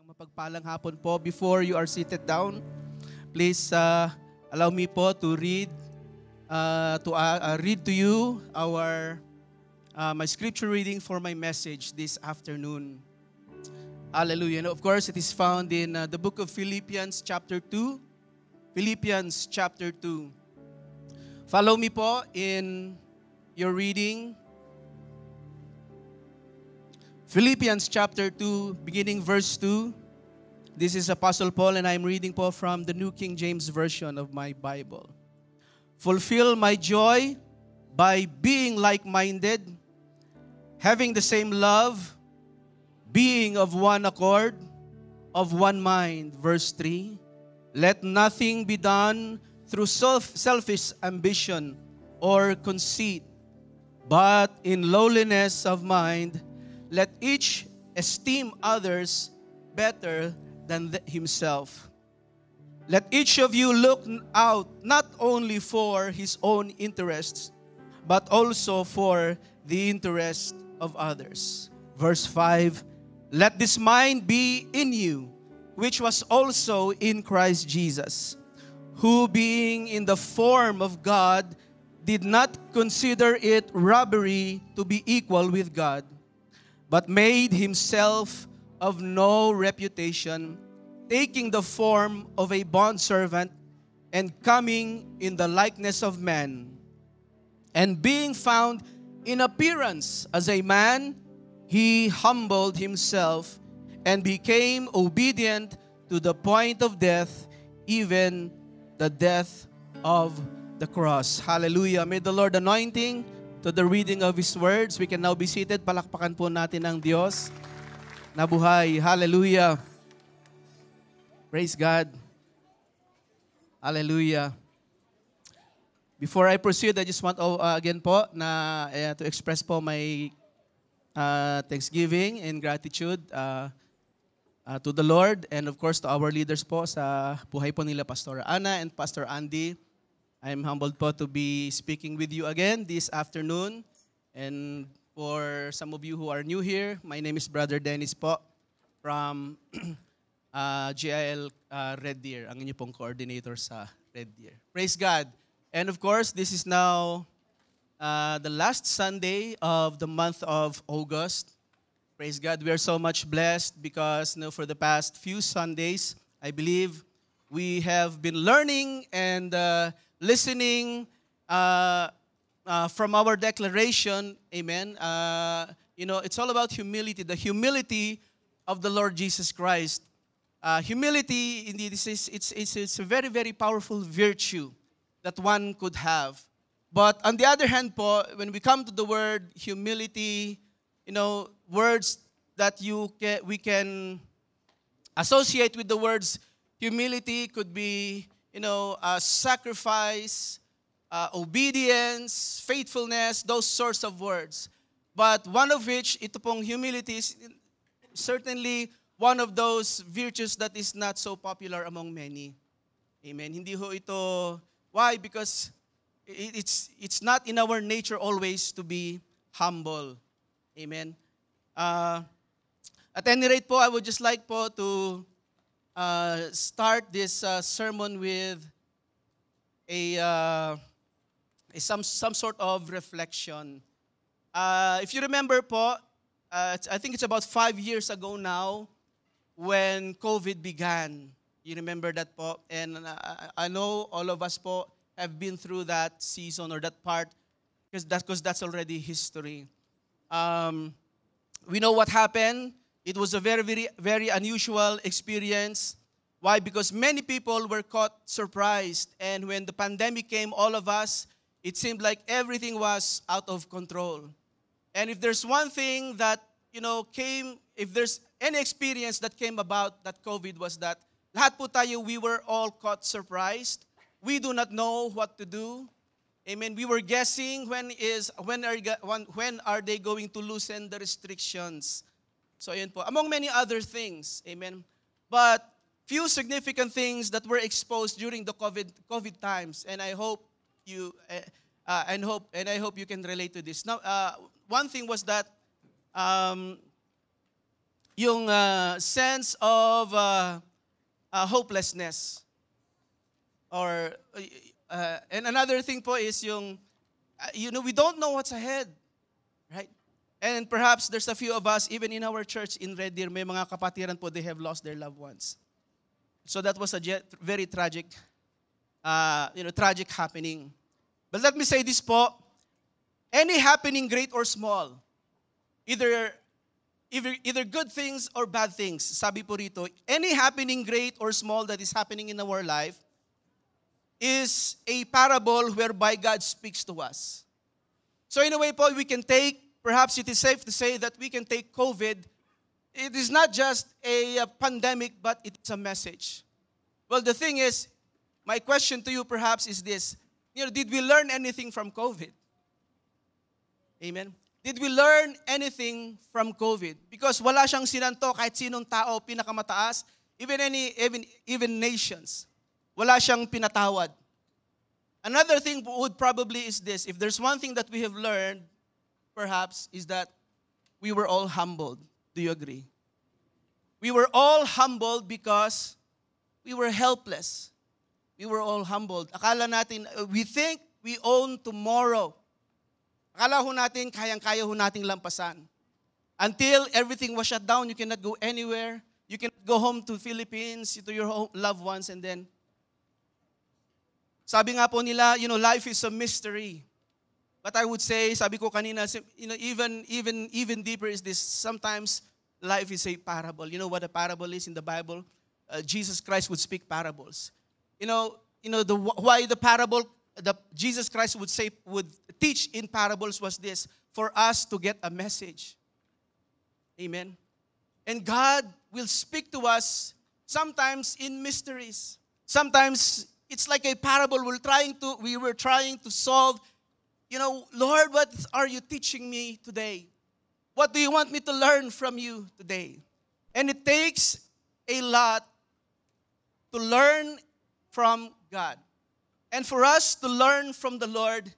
Mapagpalang hapon po. Before you are seated down, please allow me po to read to you our my scripture reading for my message this afternoon. Hallelujah. And of course, it is found in the book of Philippians chapter 2. Philippians chapter 2. Follow me po in your reading. Philippians chapter 2, beginning verse 2. This is Apostle Paul and I'm reading po from the New King James Version of my Bible. Fulfill my joy by being like-minded, having the same love, being of one accord, of one mind. Verse 3. Let nothing be done through selfish ambition or conceit, but in lowliness of mind, let each esteem others better than himself. Let each of you look out not only for his own interests, but also for the interest of others. Verse 5, let this mind be in you, which was also in Christ Jesus, who being in the form of God, did not consider it robbery to be equal with God, but made himself of no reputation, taking the form of a bondservant and coming in the likeness of man. And being found in appearance as a man, he humbled himself and became obedient to the point of death, even the death of the cross. Hallelujah. May the Lord anointing to the reading of His words. We can now be seated. Palakpakan po natin ang Diyos na buhay. Hallelujah. Praise God. Hallelujah. Before I proceed, I just want again po na to express po my thanksgiving and gratitude to the Lord and of course to our leaders po sa buhay po nila Pastor Ana and Pastor Andy. I'm humbled po to be speaking with you again this afternoon. And for some of you who are new here, my name is Brother Dennis po from GIL Red Deer, ang inyo pong coordinator sa Red Deer. Praise God. And of course, this is now the last Sunday of the month of August. Praise God. We are so much blessed because for the past few Sundays, I believe we have been learning and listening from our declaration, amen. It's all about humility, the humility of the Lord Jesus Christ. Humility, indeed, it's a very, very powerful virtue that one could have. But on the other hand po, when we come to the word humility, words that we can associate with the words humility could be, sacrifice, obedience, faithfulness, those sorts of words. But one of which, ito pong humility is certainly one of those virtues that is not so popular among many. Amen. Hindi ho ito, why? Because it's not in our nature always to be humble. Amen. At any rate po, I would just like po to start this sermon with some sort of reflection. If you remember po, I think it's about 5 years ago now when COVID began. You remember that po? And I know all of us po have been through that season or that part because that's already history. We know what happened. It was a very, very, very unusual experience. Why? Because many people were caught surprised. And when the pandemic came, all of us, it seemed like everything was out of control. And if there's one thing that, came, if there's any experience that came about that COVID was that lahat po tayo, we were all caught surprised. We do not know what to do. Amen. We were guessing when are they going to loosen the restrictions. So ayun po. Among many other things. Amen. But few significant things that were exposed during the COVID times, and I hope you can relate to this. Now, one thing was that yung sense of hopelessness. Or, and another thing po is yung, we don't know what's ahead. Right? And perhaps there's a few of us, even in our church in Red Deer, may mga kapatiran po, they have lost their loved ones. So that was a very tragic, tragic happening. But let me say this po, any happening, great or small, either good things or bad things, sabi po rito, any happening, great or small that is happening in our life is a parable whereby God speaks to us. So in a way po, we can take, perhaps it is safe to say that we can take COVID. It is not just a pandemic, but it is a message. Well, the thing is, my question to you perhaps is this, did we learn anything from COVID? Amen? Did we learn anything from COVID? Because wala siyang sinanto kahit sinong tao, pinakamataas, even nations. Wala siyang pinatawad. Another thing would probably is this, if there's one thing that we have learned, perhaps, is that we were all humbled. Do you agree? We were all humbled because we were helpless. We were all humbled. Akala natin, we think we own tomorrow. Akala ho natin, kayang-kaya ho nating lampasan. Until everything was shut down, you cannot go anywhere. You cannot go home to Philippines, to your loved ones, and then, sabi nga po nila, life is a mystery. But I would say, sabi ko kanina, even deeper is this, sometimes life is a parable. You know what a parable is in the Bible? Jesus Christ would speak parables. Why the parable, Jesus Christ would teach in parables was this, for us to get a message. Amen. And God will speak to us sometimes in mysteries. Sometimes it's like a parable we were trying to solve. Lord, what are you teaching me today? What do you want me to learn from you today? And it takes a lot to learn from God. And for us to learn from the Lord,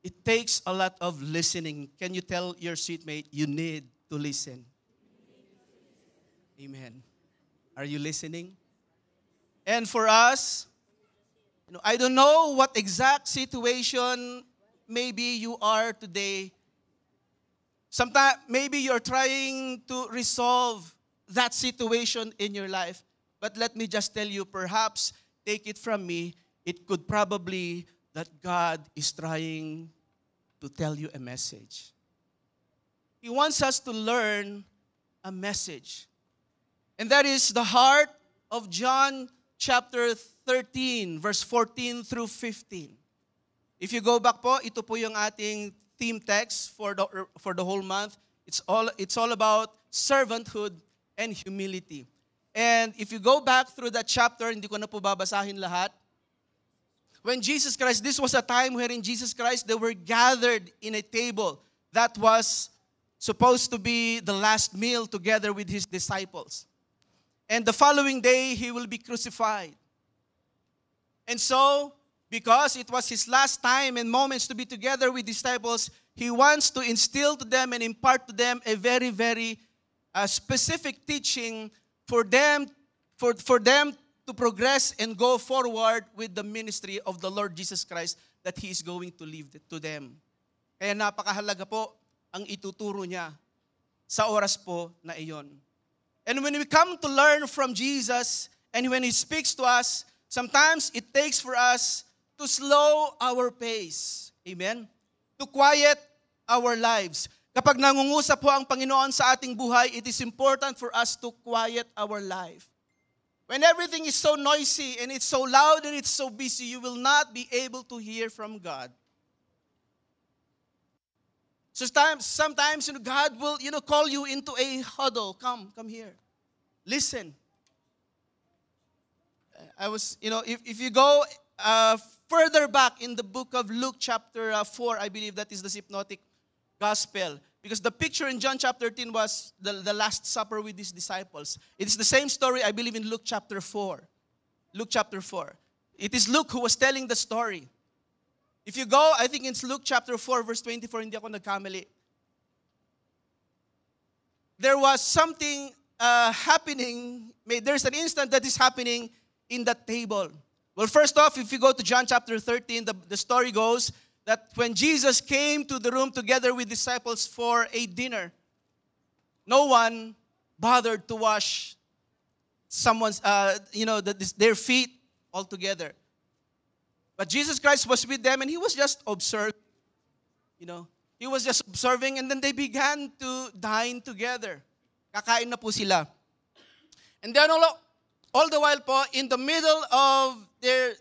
it takes a lot of listening. Can you tell your seatmate, you need to listen? Amen. Are you listening? And for us, I don't know what exact situation maybe you are today. Sometimes maybe you're trying to resolve that situation in your life. But let me just tell you, perhaps, take it from me, it could probably that God is trying to tell you a message. He wants us to learn a message. And that is the heart of John chapter 13, verse 14 through 15. If you go back po, ito po yung ating theme text for the whole month. It's all about servanthood and humility. And if you go back through that chapter, hindi ko na po babasahin lahat. When Jesus Christ, this was a time wherein Jesus Christ, they were gathered in a table that was supposed to be the last meal together with his disciples. And the following day, he will be crucified. And so, because it was his last time and moments to be together with disciples, he wants to instill to them and impart to them a very, very specific teaching for them to progress and go forward with the ministry of the Lord Jesus Christ that He is going to leave to them. Kaya napakahalaga po ang ituturo niya sa oras po na iyon. And when we come to learn from Jesus and when He speaks to us, sometimes it takes for us to slow our pace. Amen? To quiet our lives. Kapag nangungusap po ang Panginoon sa ating buhay, it is important for us to quiet our life. When everything is so noisy and it's so loud and it's so busy, you will not be able to hear from God. So sometimes God will call you into a huddle. Come here. Listen. If you go further back in the book of Luke chapter 4, I believe that is the Synoptic Gospel. Because the picture in John chapter 13 was the Last Supper with his disciples. It is the same story, I believe, in Luke chapter 4. Luke chapter 4. It is Luke who was telling the story. If you go, I think it's Luke chapter 4, verse 24, hindi ako nagkamali. there was something happening. There's an instant that is happening in that table. Well, first off, if you go to John chapter 13, the story goes that when Jesus came to the room together with disciples for a dinner, no one bothered to wash someone's, their feet altogether. But Jesus Christ was with them and he was just observing. He was just observing and then they began to dine together. Kakain na po sila. And then all the while po, in the middle of their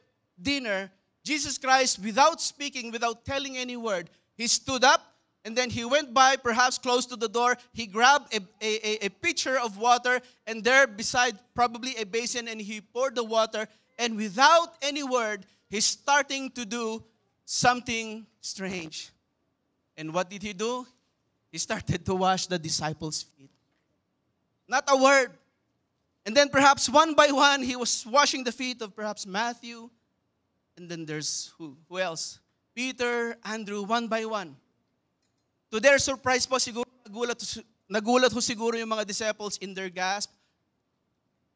dinner, Jesus Christ, without speaking, without telling any word, he stood up and then he went by, perhaps close to the door. He grabbed a pitcher of water and there beside probably a basin and he poured the water. And without any word, he's starting to do something strange. And what did he do? He started to wash the disciples' feet. Not a word. And then perhaps one by one, he was washing the feet of perhaps Matthew. And then there's who? Who else? Peter, Andrew, one by one. To their surprise po, siguro nagulat ho siguro yung mga disciples in their gasp.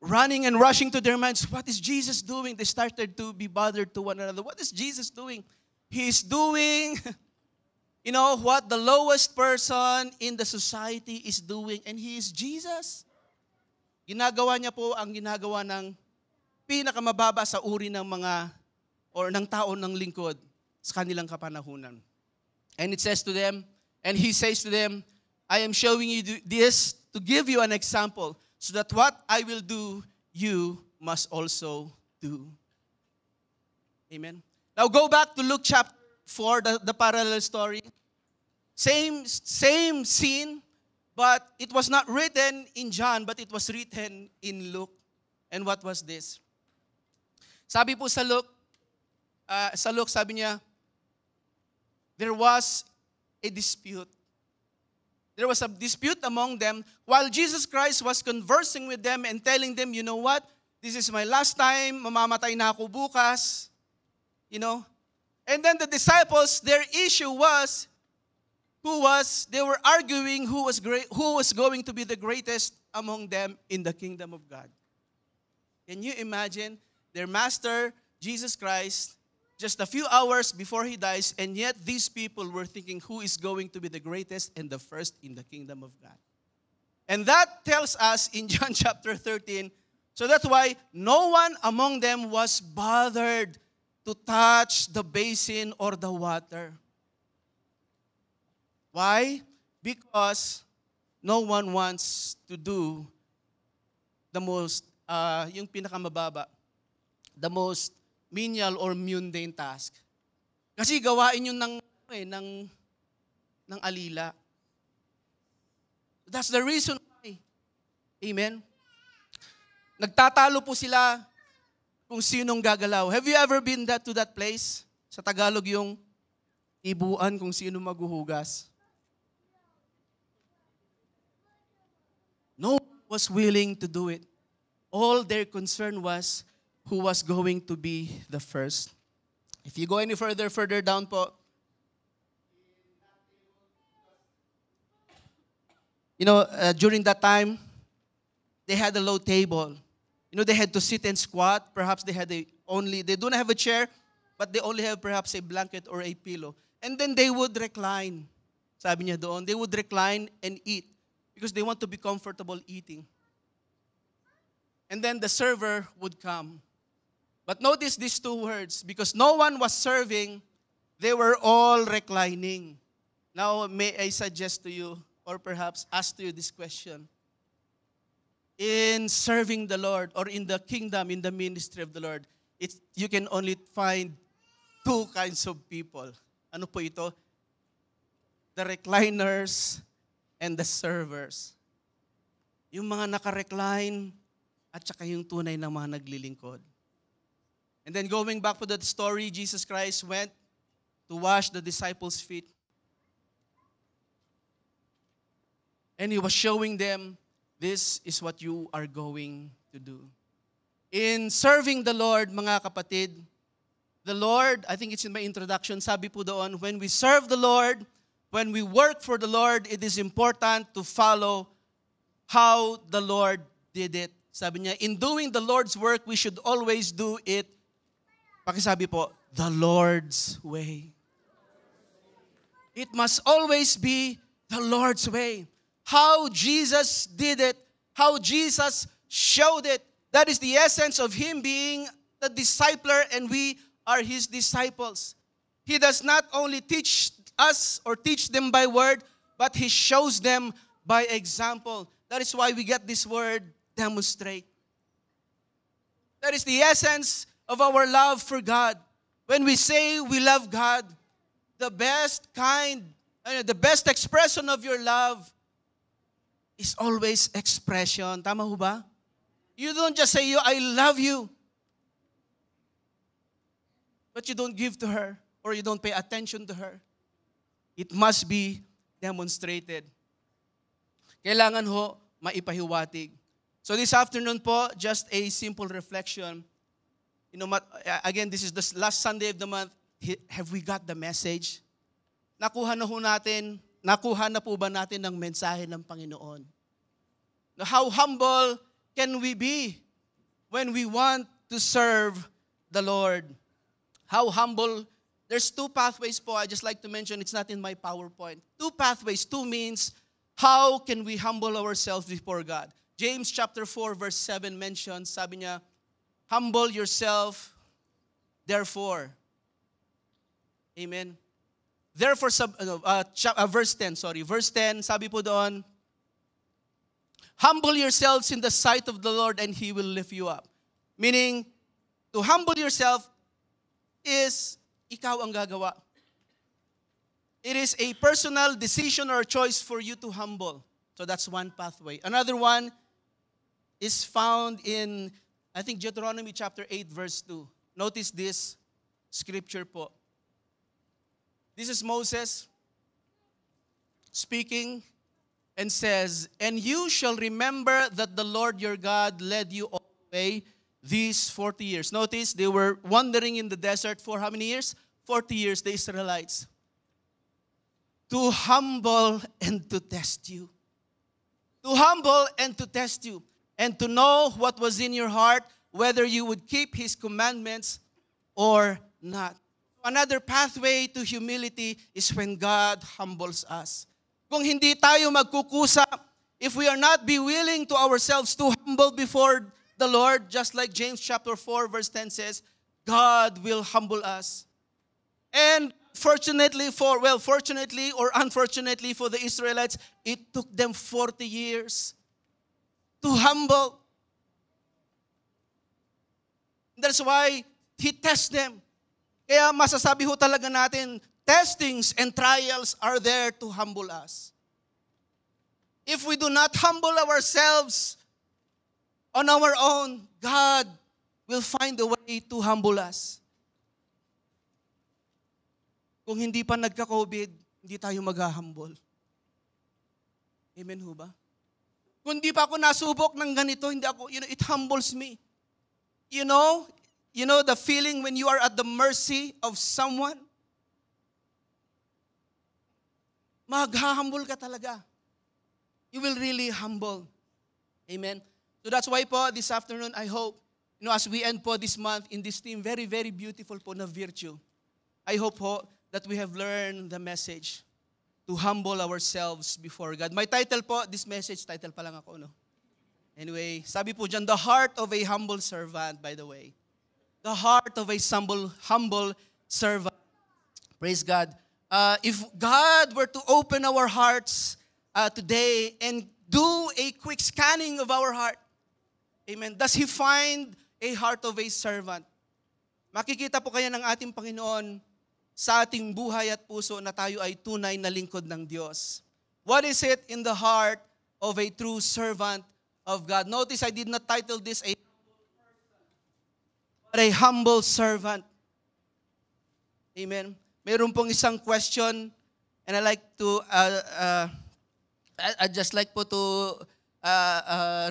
Running and rushing to their minds, what is Jesus doing? They started to be bothered to one another. What is Jesus doing? He's doing, what the lowest person in the society is doing. And he is Jesus. Ginagawa niya po ang ginagawa ng pinakamababa sa uri ng mga or ng tao ng lingkod sa kanilang kapanahunan. And it says to them, and he says to them, I am showing you this to give you an example so that what I will do, you must also do. Amen. Now go back to Luke chapter 4, the parallel story. Same scene, but it was not written in John, but it was written in Luke. And what was this? Sabi po sa Luke, sabi niya, there was a dispute. There was a dispute among them while Jesus Christ was conversing with them and telling them, you know what? This is my last time. Mamamatay na ako bukas. And then the disciples, their issue was, they were arguing who was going to be the greatest among them in the kingdom of God. Can you imagine their master, Jesus Christ, just a few hours before he dies, and yet these people were thinking who is going to be the greatest and the first in the kingdom of God. And that tells us in John chapter 13, so that's why no one among them was bothered to touch the basin or the water. Why? Because no one wants to do the most, yung pinakamababa, the most menial or mundane task. Kasi gawain yun ng alila. That's the reason why. Amen? Nagtatalo po sila kung sinong gagalaw. Have you ever been to that place? Sa Tagalog yung ibuan kung sino maghuhugas. No one was willing to do it. All their concern was who was going to be the first. If you go any further down po, during that time, they had a low table. They had to sit and squat. Perhaps they don't have a chair, but they only have perhaps a blanket or a pillow. And then they would recline. Sabi niya doon, they would recline and eat because they want to be comfortable eating. And then the server would come. But notice these two words, because no one was serving, they were all reclining. Now, may I suggest to you, or perhaps ask to you this question. In serving the Lord, or in the kingdom, in the ministry of the Lord, you can only find two kinds of people. Ano po ito? The recliners and the servers. Yung mga naka-recline at saka yung tunay na mga naglilingkod. And then going back to that story, Jesus Christ went to wash the disciples' feet. And he was showing them, this is what you are going to do. In serving the Lord, mga kapatid, the Lord, I think it's in my introduction, sabi po doon, when we serve the Lord, when we work for the Lord, it is important to follow how the Lord did it. Sabi niya, in doing the Lord's work, we should always do it, pakisabi po, the Lord's way. It must always be the Lord's way. How Jesus did it, how Jesus showed it, that is the essence of Him being the discipler and we are His disciples. He does not only teach us or teach them by word, but He shows them by example. That is why we get this word, demonstrate. That is the essence of our love for God. When we say we love God, the best expression of your love is always expression. Tama ho ba? You don't just say, I love you, but you don't give to her or you don't pay attention to her. It must be demonstrated. Kailangan ho maipahiwatig. So this afternoon po, just a simple reflection. You know, again, this is the last Sunday of the month. Have we got the message? Nakuha na po ba natin ang mensahe ng Panginoon? Now, how humble can we be when we want to serve the Lord? How humble? There's two pathways po. I just like to mention, it's not in my PowerPoint. Two pathways. Two means, how can we humble ourselves before God? James chapter 4 verse 7 mentions, sabi niya, humble yourself, therefore. Amen. Therefore, verse 10, Verse 10, sabi po doon, humble yourselves in the sight of the Lord and He will lift you up. Meaning, to humble yourself is ikaw ang gagawa. It is a personal decision or choice for you to humble. So that's one pathway. Another one is found in, I think, Deuteronomy chapter 8 verse 2. Notice this scripture po. This is Moses speaking and says, and you shall remember that the Lord your God led you all the way these 40 years. Notice, they were wandering in the desert for how many years? 40 years, the Israelites. To humble and to test you. To humble and to test you. And to know what was in your heart, whether you would keep His commandments or not. Another pathway to humility is when God humbles us. Kung hindi tayo magkukusa, if we are not be willing to ourselves to humble before the Lord, just like James chapter 4 verse 10 says, God will humble us. And fortunately or unfortunately for the Israelites, it took them 40 years to humble. That's why He tests them. Kaya masasabi ho talaga natin, testings and trials are there to humble us. If we do not humble ourselves on our own, God will find a way to humble us. Kung hindi pa nagka-COVID, hindi tayo mag-humble. Amen ho ba? Kung hindi pa ako nasubok ng ganito, hindi ako, it humbles me. You know the feeling when you are at the mercy of someone? Mag-humble ka talaga. You will really humble. Amen. So that's why po, this afternoon, I hope, as we end po this month in this theme, very, very beautiful po na virtue. I hope po that we have learned the message to humble ourselves before God. My title po, this message, title pa lang ako, no? Anyway, sabi po dyan, the heart of a humble servant, by the way. The heart of a humble servant. Praise God. If God were to open our hearts today and do a quick scanning of our heart, amen, does He find a heart of a servant? Makikita po kaya ng ating Panginoon sa ating buhay at puso na tayo ay tunay na lingkod ng Diyos. What is it in the heart of a true servant of God? Notice I did not title this but a humble servant. Amen. Mayroon pong isang question and I like to I just like po to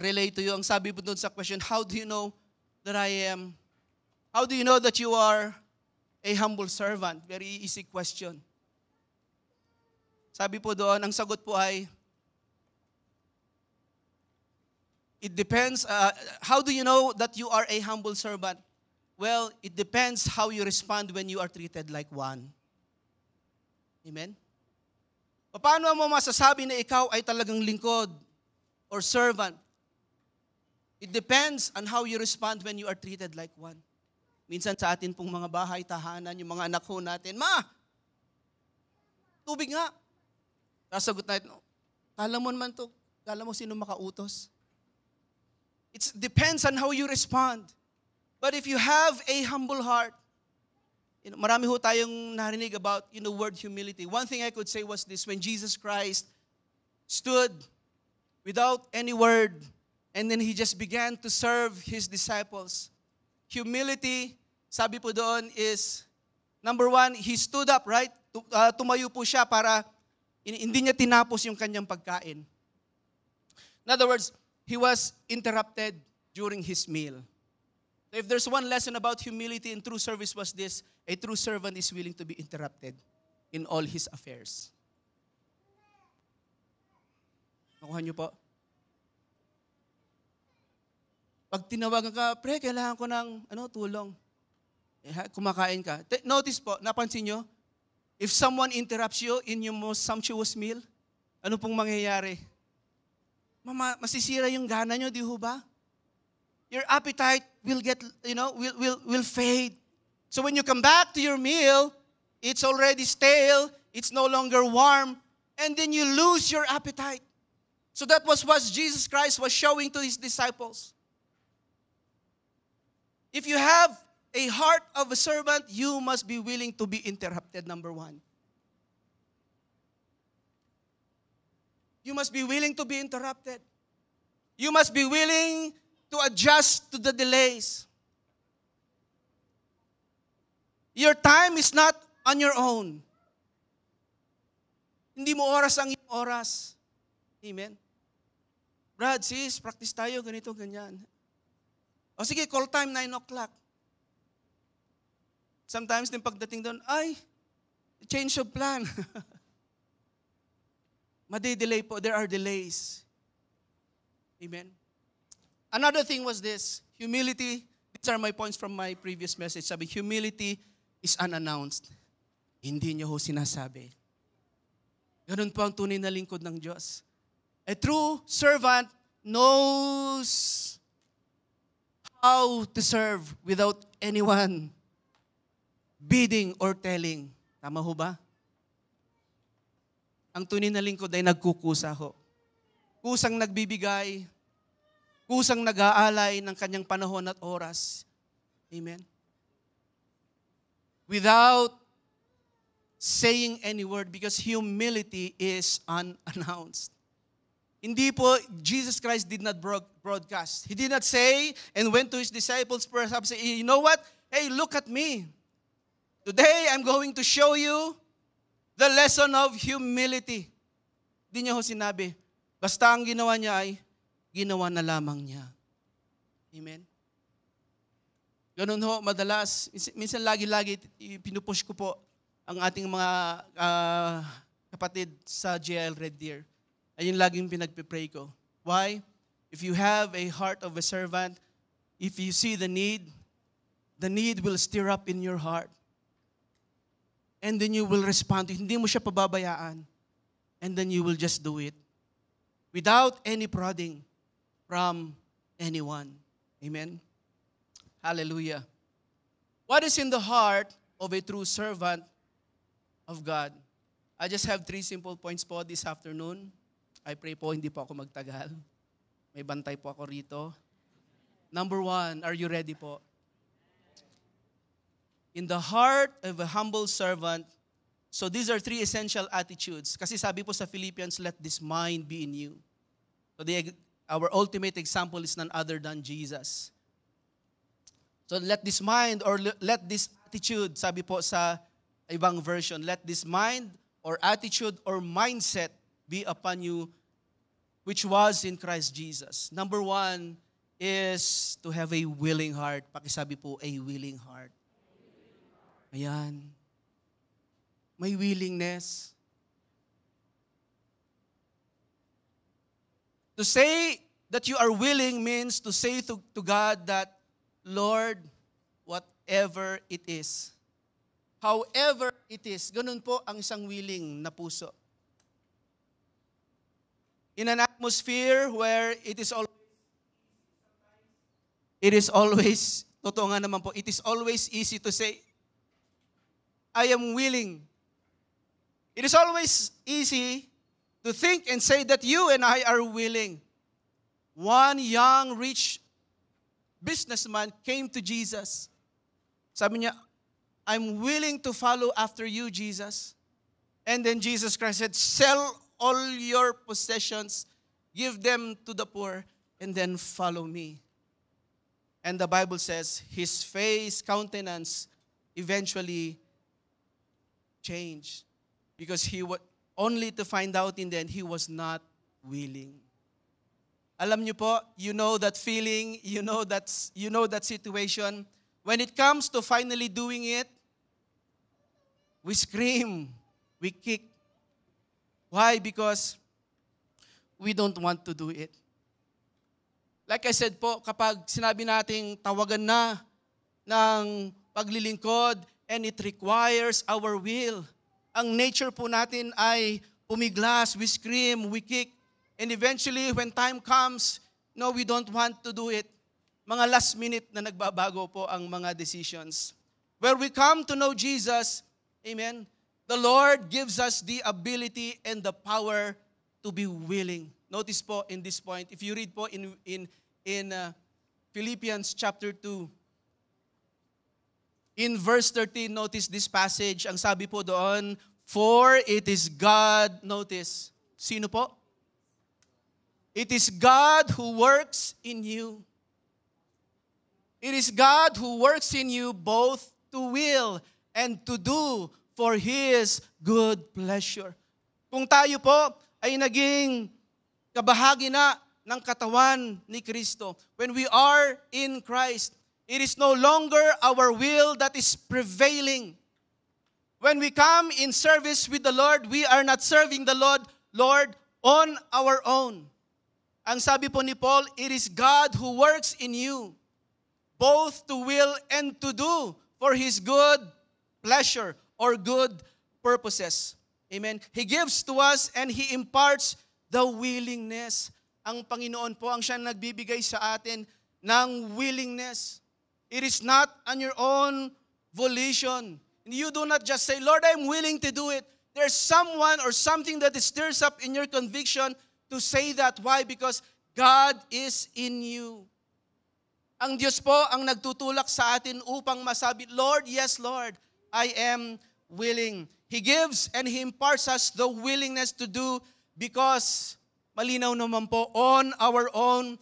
relate to you. Ang sabi po doon sa question, how do you know that how do you know that you are a humble servant? Very easy question. Sabi po doon, ang sagot po ay, It depends. How do you know that you are a humble servant? Well, it depends how you respond when you are treated like one. Amen? Paano mo masasabi na ikaw ay talagang lingkod or servant? It depends on how you respond when you are treated like one. Minsan sa atin pong mga bahay, tahanan, yung mga anak ho natin, Ma, tubig nga. Sasagot natin, kala mo naman to, kala mo sino makautos. It depends on how you respond. But if you have a humble heart, marami ho tayong narinig about word humility. One thing I could say was this: when Jesus Christ stood without any word, and then He just began to serve His disciples. Humility, sabi po doon is, number one, He stood up, right? Tumayo po siya para hindi niya tinapos yung kanyang pagkain. In other words, He was interrupted during His meal. So if there's one lesson about humility and true service was this: a true servant is willing to be interrupted in all his affairs. Nakuha niyo po? Pag tinawagan ka, pre, kailangan ko ng tulong. Kumakain ka. Notice po, napansin nyo, if someone interrupts you in your most sumptuous meal, ano pong mangyayari? Masisira yung gana nyo, di ho ba? Your appetite will get, will fade. So when you come back to your meal, it's already stale, it's no longer warm, and then you lose your appetite. So that was what Jesus Christ was showing to His disciples. If you have a heart of a servant, you must be willing to be interrupted, number one. You must be willing to be interrupted. You must be willing to adjust to the delays. Your time is not on your own. Hindi mo oras ang iyong oras. Amen? Brad, sis, practice tayo, ganito, ganyan. O sige, call time 9 o'clock. Sometimes din pagdating doon, change of plan. Madi-delay po. There are delays. Amen? Another thing was this, humility. These are my points from my previous message. Sabi, humility is unannounced. Hindi niyo ho sinasabi. Ganun po ang tunay na lingkod ng Diyos. A true servant knows how to serve without anyone bidding or telling. Tama ho ba? Ang tunay na lingkod ay nagkukusa ho. Kusang nagbibigay, kusang nag-aalay ng kanyang panahon at oras. Amen? Without saying any word, because humility is unannounced. Hindi po, Jesus Christ did not broadcast. He did not say and went to His disciples perhaps say, you know what? Hey, look at me. Today, I'm going to show you the lesson of humility. Di niya ho sinabi. Basta ang ginawa niya ay, ginawa na lamang niya. Amen? Ganun ho, madalas, minsan lagi-lagi, pinupush ko po ang ating mga kapatid sa JL Red Deer. Ayun laging pinagpipray ko. Why? If you have a heart of a servant, if you see the need will stir up in your heart. And then you will respond. Hindi mo siya pababayaan. And then you will just do it. Without any prodding from anyone. Amen? Hallelujah. What is in the heart of a true servant of God? I just have 3 simple points po this afternoon. I pray po, hindi po ako magtagal. May bantay po ako rito. Number 1, are you ready po? In the heart of a humble servant, so these are 3 essential attitudes. Kasi sabi po sa Philippians, let this mind be in you. So our ultimate example is none other than Jesus. So let this mind or let this attitude, sabi po sa ibang version, let this mind or attitude or mindset be upon you, which was in Christ Jesus. Number 1 is to have a willing heart. Pakisabi po, a willing heart. Ayan. May willingness. To say that you are willing means to say to God that, Lord, whatever it is, however it is, ganun po ang isang willing na puso. In an atmosphere where it is always, totoo nga naman po, it is always easy to say, I am willing. It is always easy to think and say that you and I are willing. One young, rich businessman came to Jesus. Sabi niya, I'm willing to follow after you, Jesus. And then Jesus Christ said, sell all your possessions, give them to the poor, and then follow me. And the Bible says, his countenance eventually changed. Because only to find out in the end, he was not willing. Alam niyo po, you know that feeling, you know that situation. When it comes to finally doing it, we scream, we kick. Why? Because we don't want to do it. Like I said po, kapag sinabi nating tawagan na ng paglilingkod and it requires our will, ang nature po natin ay pumiglas, we scream, we kick, and eventually when time comes, no, we don't want to do it. Mga last minute na nagbabago po ang mga decisions. Where we come to know Jesus, amen, the Lord gives us the ability and the power to be willing. Notice po in this point, if you read po in Philippians chapter 2, in verse 13, notice this passage, ang sabi po doon, for it is God, notice, sino po? It is God who works in you. It is God who works in you both to will and to do for His good pleasure. Kung tayo po ay naging kabahagi na ng katawan ni Kristo, when we are in Christ, it is no longer our will that is prevailing. When we come in service with the Lord, we are not serving the Lord on our own. Ang sabi po ni Paul, it is God who works in you, both to will and to do for His good pleasure or good purposes. Amen. He gives to us and He imparts the willingness. Ang Panginoon po ang siyang nagbibigay sa atin ng willingness. It is not on your own volition. You do not just say, Lord, I'm willing to do it. There's someone or something that stirs up in your conviction to say that. Why? Because God is in you. Ang Diyos po ang nagtutulak sa atin upang masabi, Lord, yes, Lord, I am willing. He gives and He imparts us the willingness to do because malinaw naman po, on our own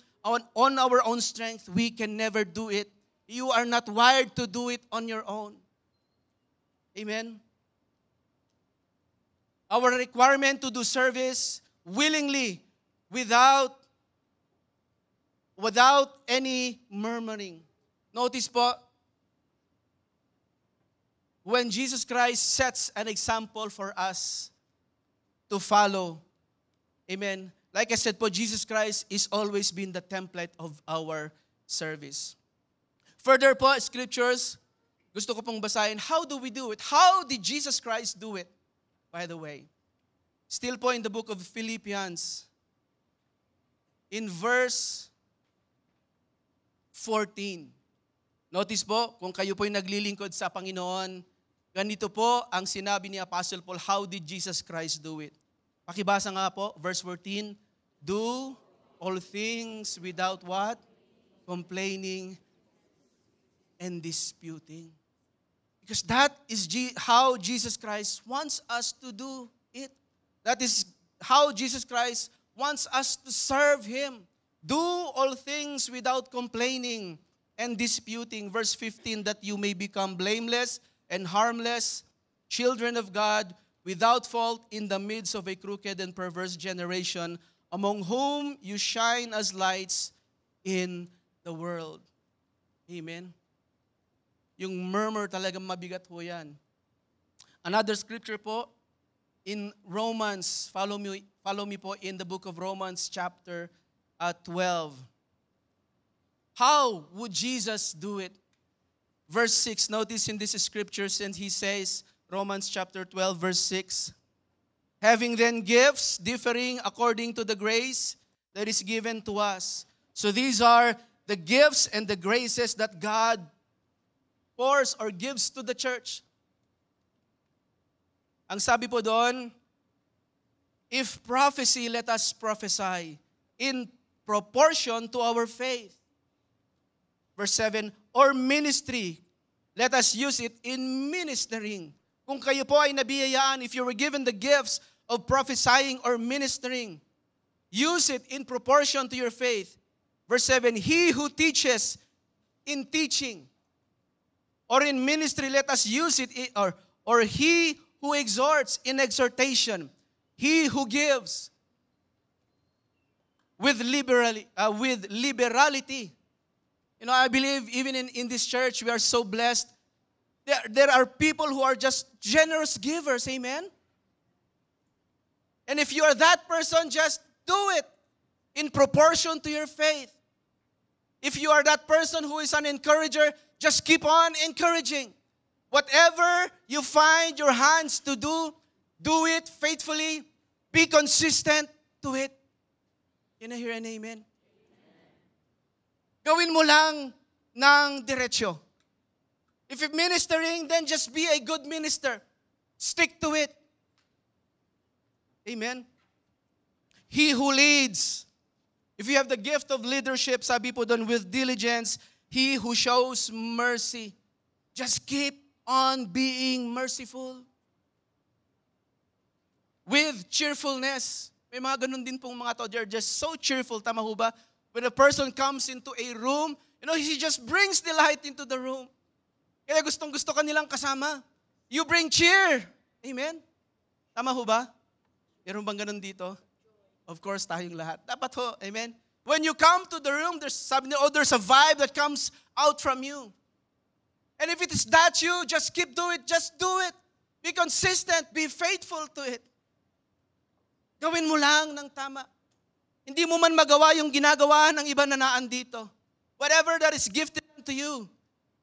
strength, we can never do it. You are not wired to do it on your own. Amen? Our requirement to do service willingly, without any murmuring. Notice po, when Jesus Christ sets an example for us to follow, amen, like I said po, Jesus Christ is always been the template of our service. Further po, scriptures, gusto ko pong basahin, how do we do it? How did Jesus Christ do it? By the way, still po in the book of Philippians, in verse 14. Notice po, kung kayo po'y naglilingkod sa Panginoon, ganito po ang sinabi ni Apostle Paul, how did Jesus Christ do it? Pakibasa nga po, verse 14, do all things without what? Complaining and disputing. Because that is how Jesus Christ wants us to do it. That is how Jesus Christ wants us to serve Him. Do all things without complaining and disputing. Verse 15, that you may become blameless and harmless, children of God, without fault in the midst of a crooked and perverse generation, among whom you shine as lights in the world. Amen. Yung murmur talagang mabigat po yan. Another scripture po, in Romans, follow me po in the book of Romans chapter 12. How would Jesus do it? Verse 6, notice in these scriptures, and he says, Romans chapter 12, verse 6, having then gifts differing according to the grace that is given to us. So these are the gifts and the graces that God pours or gives to the church. Ang sabi po doon, if prophecy, let us prophesy in proportion to our faith. Verse 7, or ministry, let us use it in ministering. Kung kayo po ay nabiyayaan, if you were given the gifts of prophesying or ministering, use it in proportion to your faith. Verse 7, he who teaches in teaching, or in ministry, let us use it, or he who exhorts in exhortation, he who gives with liberality. You know, I believe even in this church, we are so blessed. There are people who are just generous givers, amen? And if you are that person, just do it in proportion to your faith. If you are that person who is an encourager, just keep on encouraging. Whatever you find your hands to do, do it faithfully. Be consistent to it. Can I hear an amen? Gawin mo lang ng diretsyo. If you're ministering, then just be a good minister. Stick to it. Amen? He who leads. If you have the gift of leadership, sabi po doon, with diligence, he who shows mercy. Just keep on being merciful. With cheerfulness. May mga ganun din pong mga tao. They're just so cheerful. Tama ho ba? When a person comes into a room, you know, he just brings delight into the room. Kaya gustong-gusto ka nilang kasama. You bring cheer. Amen? Tama ho ba? Meron bang ganun dito? Of course, tayong lahat. Dapat ho, amen? When you come to the room, there's a vibe that comes out from you. And if it is that you, just keep doing it. Just do it. Be consistent. Be faithful to it. Gawin mo lang ng tama. Hindi mo man magawa yung ginagawa ng iba na naandito. Whatever that is gifted to you,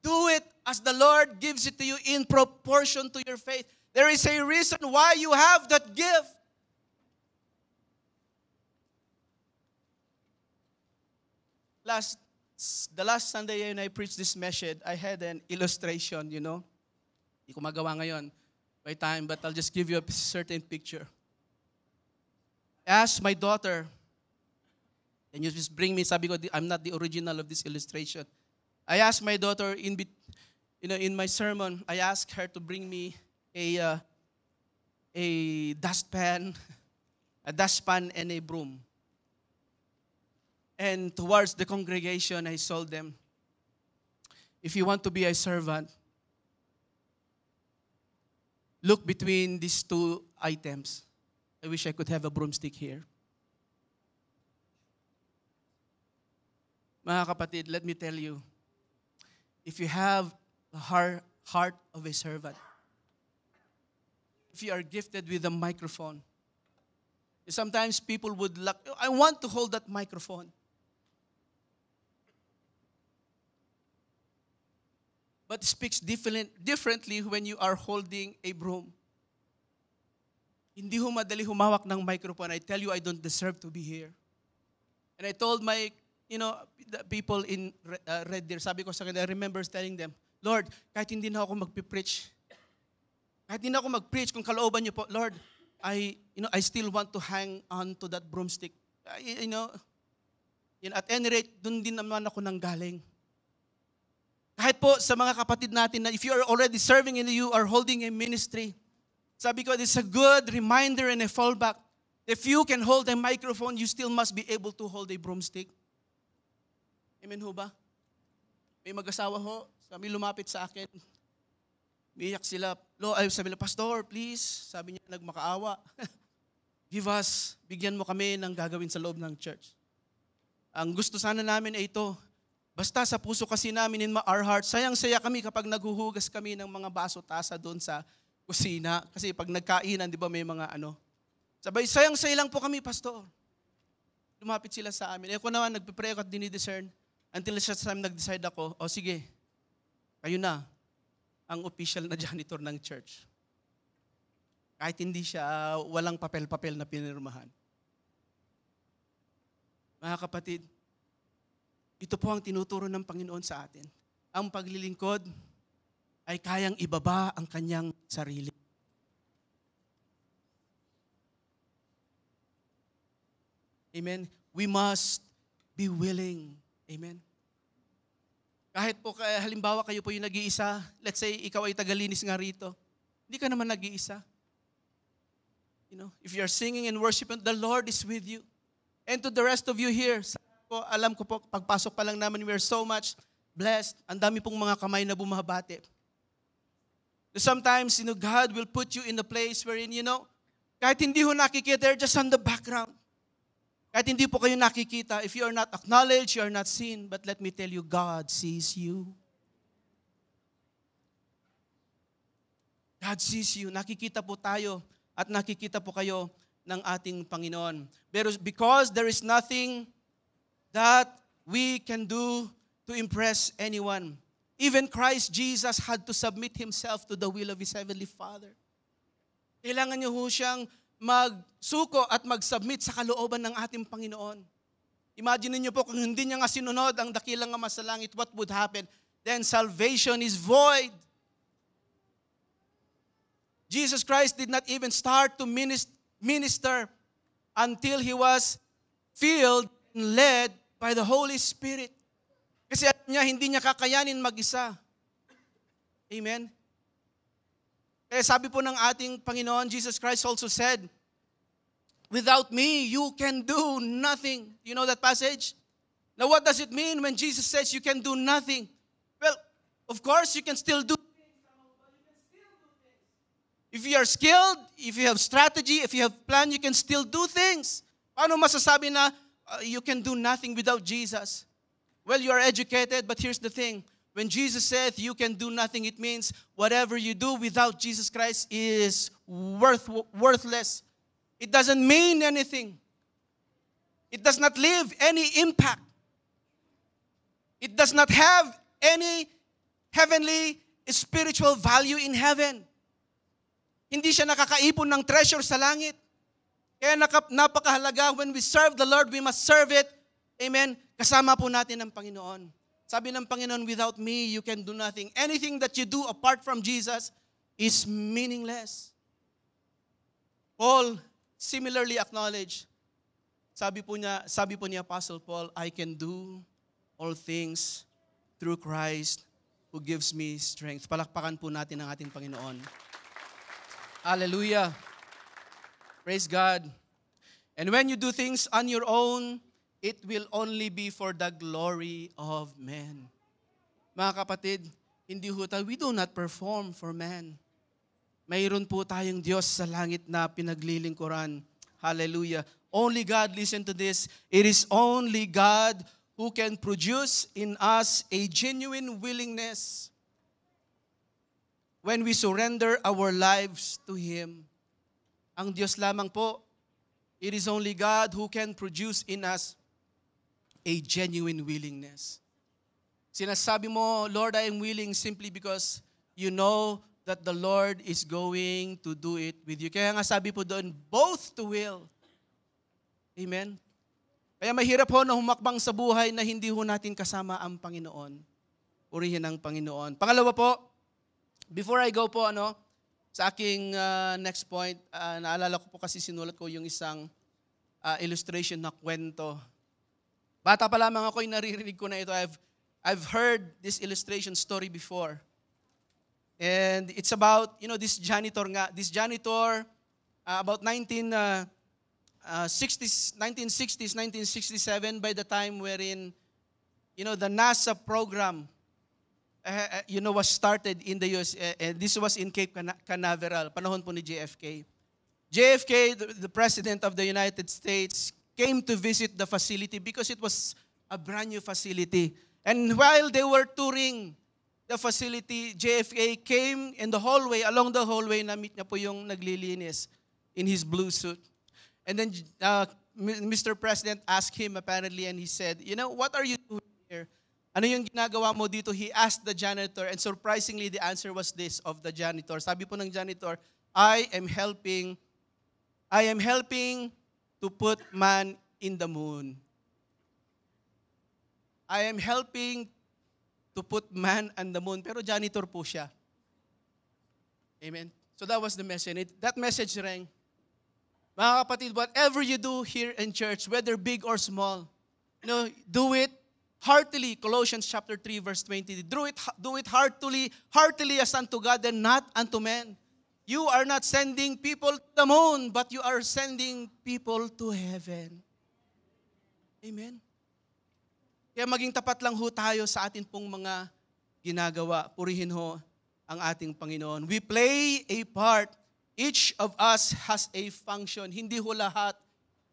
do it as the Lord gives it to you in proportion to your faith. There is a reason why you have that gift. The last Sunday when I preached this message, I had an illustration, you know. Hindi ko magawa ngayon by time, but I'll just give you a certain picture. I asked my daughter, and you just bring me, sabi ko, I'm not the original of this illustration. I asked my daughter, in my sermon, I asked her to bring me a dustpan and a broom. And towards the congregation, I told them, if you want to be a servant, look between these two items. I wish I could have a broomstick here. Mga kapatid, let me tell you, if you have the heart of a servant, if you are gifted with a microphone, sometimes people would like, I want to hold that microphone. But it speaks differently when you are holding a broom. Hindi ho madali humawak ng microphone. I tell you, I don't deserve to be here. And I told my, the people in Red Deer, sabi ko sa kanila, I remember telling them, Lord, kahit hindi na ako magpipreach, kahit hindi na ako mag-preach, kung kalooban niyo po, Lord, I still want to hang on to that broomstick. At any rate, dun din naman ako nanggaling. Kahit po sa mga kapatid natin na if you are already serving and you are holding a ministry, sabi ko, it's a good reminder and a fallback. If you can hold a microphone, you still must be able to hold a broomstick. Amen ho ba? May mag-asawa ho, sabi lumapit sa akin, umiyak sila. Sabi nila, Pastor, please. Sabi niya, nagmakaawa. Bigyan mo kami ng gagawin sa loob ng church. Ang gusto sana namin ay ito. Basta sa puso kasi namin in our heart, sayang-saya kami kapag naghuhugas kami ng mga baso tasa doon sa kusina. Kasi pag nagkainan, di ba may mga sabay, sayang-saya lang po kami, Pastor. lumapit sila sa amin. Ako naman, nagpipray ako at dinidiscern. Until sa time nag-decide ako, o sige, kayo na ang official na janitor ng church. Kahit hindi siya, walang papel-papel na pinirmahan. Mga kapatid, ito po ang tinuturo ng Panginoon sa atin. Ang paglilingkod ay kayang ibaba ang kanyang sarili. Amen? We must be willing. Amen? Kahit po, halimbawa kayo po yung nag-iisa, let's say ikaw ay tagalinis nga rito, hindi ka naman nag-iisa. You know, if you're singing and worshiping, the Lord is with you. And to the rest of you here, alam ko po, pagpasok pa lang namin, we are so much blessed. Ang dami pong mga kamay na bumabati. Sometimes, God will put you in a place wherein, kahit hindi ho nakikita, they're just on the background. Kahit hindi po kayo nakikita, if you are not acknowledged, you are not seen. But let me tell you, God sees you. God sees you. Nakikita po tayo at nakikita po kayo ng ating Panginoon. Pero because there is nothing that we can do to impress anyone. Even Christ Jesus had to submit Himself to the will of His Heavenly Father. Kailangan niyo ho siyang magsuko at mag-submit sa kalooban ng ating Panginoon. Imagine niyo po kung hindi niya nga sinunod ang dakilang Ama sa langit, what would happen? Then salvation is void. Jesus Christ did not even start to minister until He was filled and led by the Holy Spirit. Kasi alam niya, hindi niya kakayanin mag-isa. Amen? Kaya sabi po ng ating Panginoon, Jesus Christ also said, without me, you can do nothing. You know that passage? Now what does it mean when Jesus says you can do nothing? Well, of course, you can still do things. If you are skilled, if you have strategy, if you have plan, you can still do things. Paano masasabi na you can do nothing without Jesus? Well, you are educated, but here's the thing. When Jesus said you can do nothing, it means whatever you do without Jesus Christ is worthless. It doesn't mean anything. It does not leave any impact. It does not have any heavenly spiritual value in heaven. Hindi siya nakakaipon ng treasure sa langit. Kaya napakahalaga, when we serve the Lord, we must serve it. Amen. Kasama po natin ang Panginoon. Sabi ng Panginoon, without me, you can do nothing. Anything that you do apart from Jesus is meaningless. Paul similarly acknowledged, sabi po ni Apostle Paul, I can do all things through Christ who gives me strength. Palakpakan po natin ang ating Panginoon. Hallelujah. Praise God. And when you do things on your own, it will only be for the glory of men. Mga kapatid, hindi ho tayo, we do not perform for man. Mayroon po tayong Diyos sa langit na pinaglilingkuran. Hallelujah. Only God, listen to this, it is only God who can produce in us a genuine willingness when we surrender our lives to Him. Ang Diyos lamang po, it is only God who can produce in us a genuine willingness. Sinasabi mo, Lord, I am willing simply because you know that the Lord is going to do it with you. Kaya nga sabi po doon, both to will. Amen? Kaya mahirap ho na humakbang sa buhay na hindi ho natin kasama ang Panginoon. Purihin ang Panginoon. Pangalawa po, before I go po, sa aking next point, naalala ko po kasi sinulat ko yung isang illustration na kwento. Bata pa lamang ako, naririnig ko na ito. I've heard this illustration story before. And it's about, this janitor nga. This janitor, about 1960s, 1967, by the time wherein, the NASA program, was started in the US. And this was in Cape Canaveral, panahon po ni JFK. JFK, the President of the United States, came to visit the facility because it was a brand new facility. And while they were touring the facility, JFK came in the hallway, along the hallway, na-meet niya po yung naglilinis in his blue suit. And then Mr. President asked him apparently, and he said, what are you doing here? Ano yung ginagawa mo dito? He asked the janitor, and surprisingly, the answer was this of the janitor. Sabi po ng janitor, I am helping to put man in the moon. I am helping to put man on the moon. Pero janitor po siya. Amen. So that was the message. That message rang. Mga kapatid, whatever you do here in church, whether big or small, do it heartily. Colossians chapter 3 verse 20. Do it heartily as unto God and not unto men. You are not sending people to the moon, but you are sending people to heaven. Amen. Kaya maging tapat lang ho tayo sa atin pong mga ginagawa. Purihin ho ang ating Panginoon. We play a part. Each of us has a function. Hindi ho lahat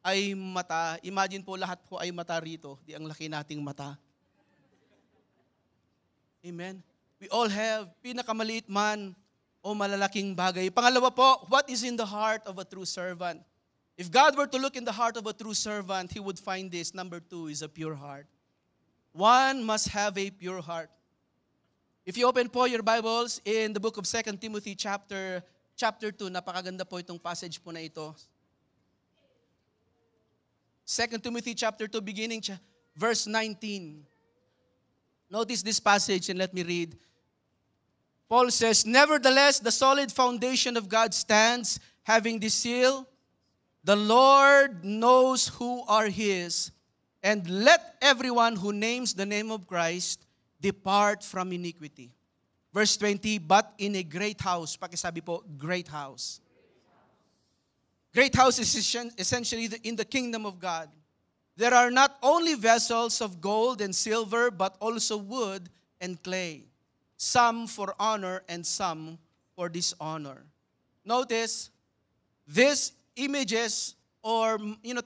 ay mata. Imagine po lahat po ay mata rito. Di ang laki nating mata. Amen. We all have pinakamaliit man o malalaking bagay. Pangalawa po, what is in the heart of a true servant? If God were to look in the heart of a true servant, He would find this. Number 2 is a pure heart. One must have a pure heart. If you open po your Bibles in the book of 2 Timothy chapter 2, napakaganda po itong passage po na ito. 2 Timothy chapter 2, beginning verse 19. Notice this passage and let me read. Paul says, nevertheless, the solid foundation of God stands, having this seal, the Lord knows who are His, and let everyone who names the name of Christ depart from iniquity. Verse 20, but in a great house, pakisabi po, great house. Great house is essentially in the kingdom of God. There are not only vessels of gold and silver, but also wood and clay, some for honor and some for dishonor. Notice, these images or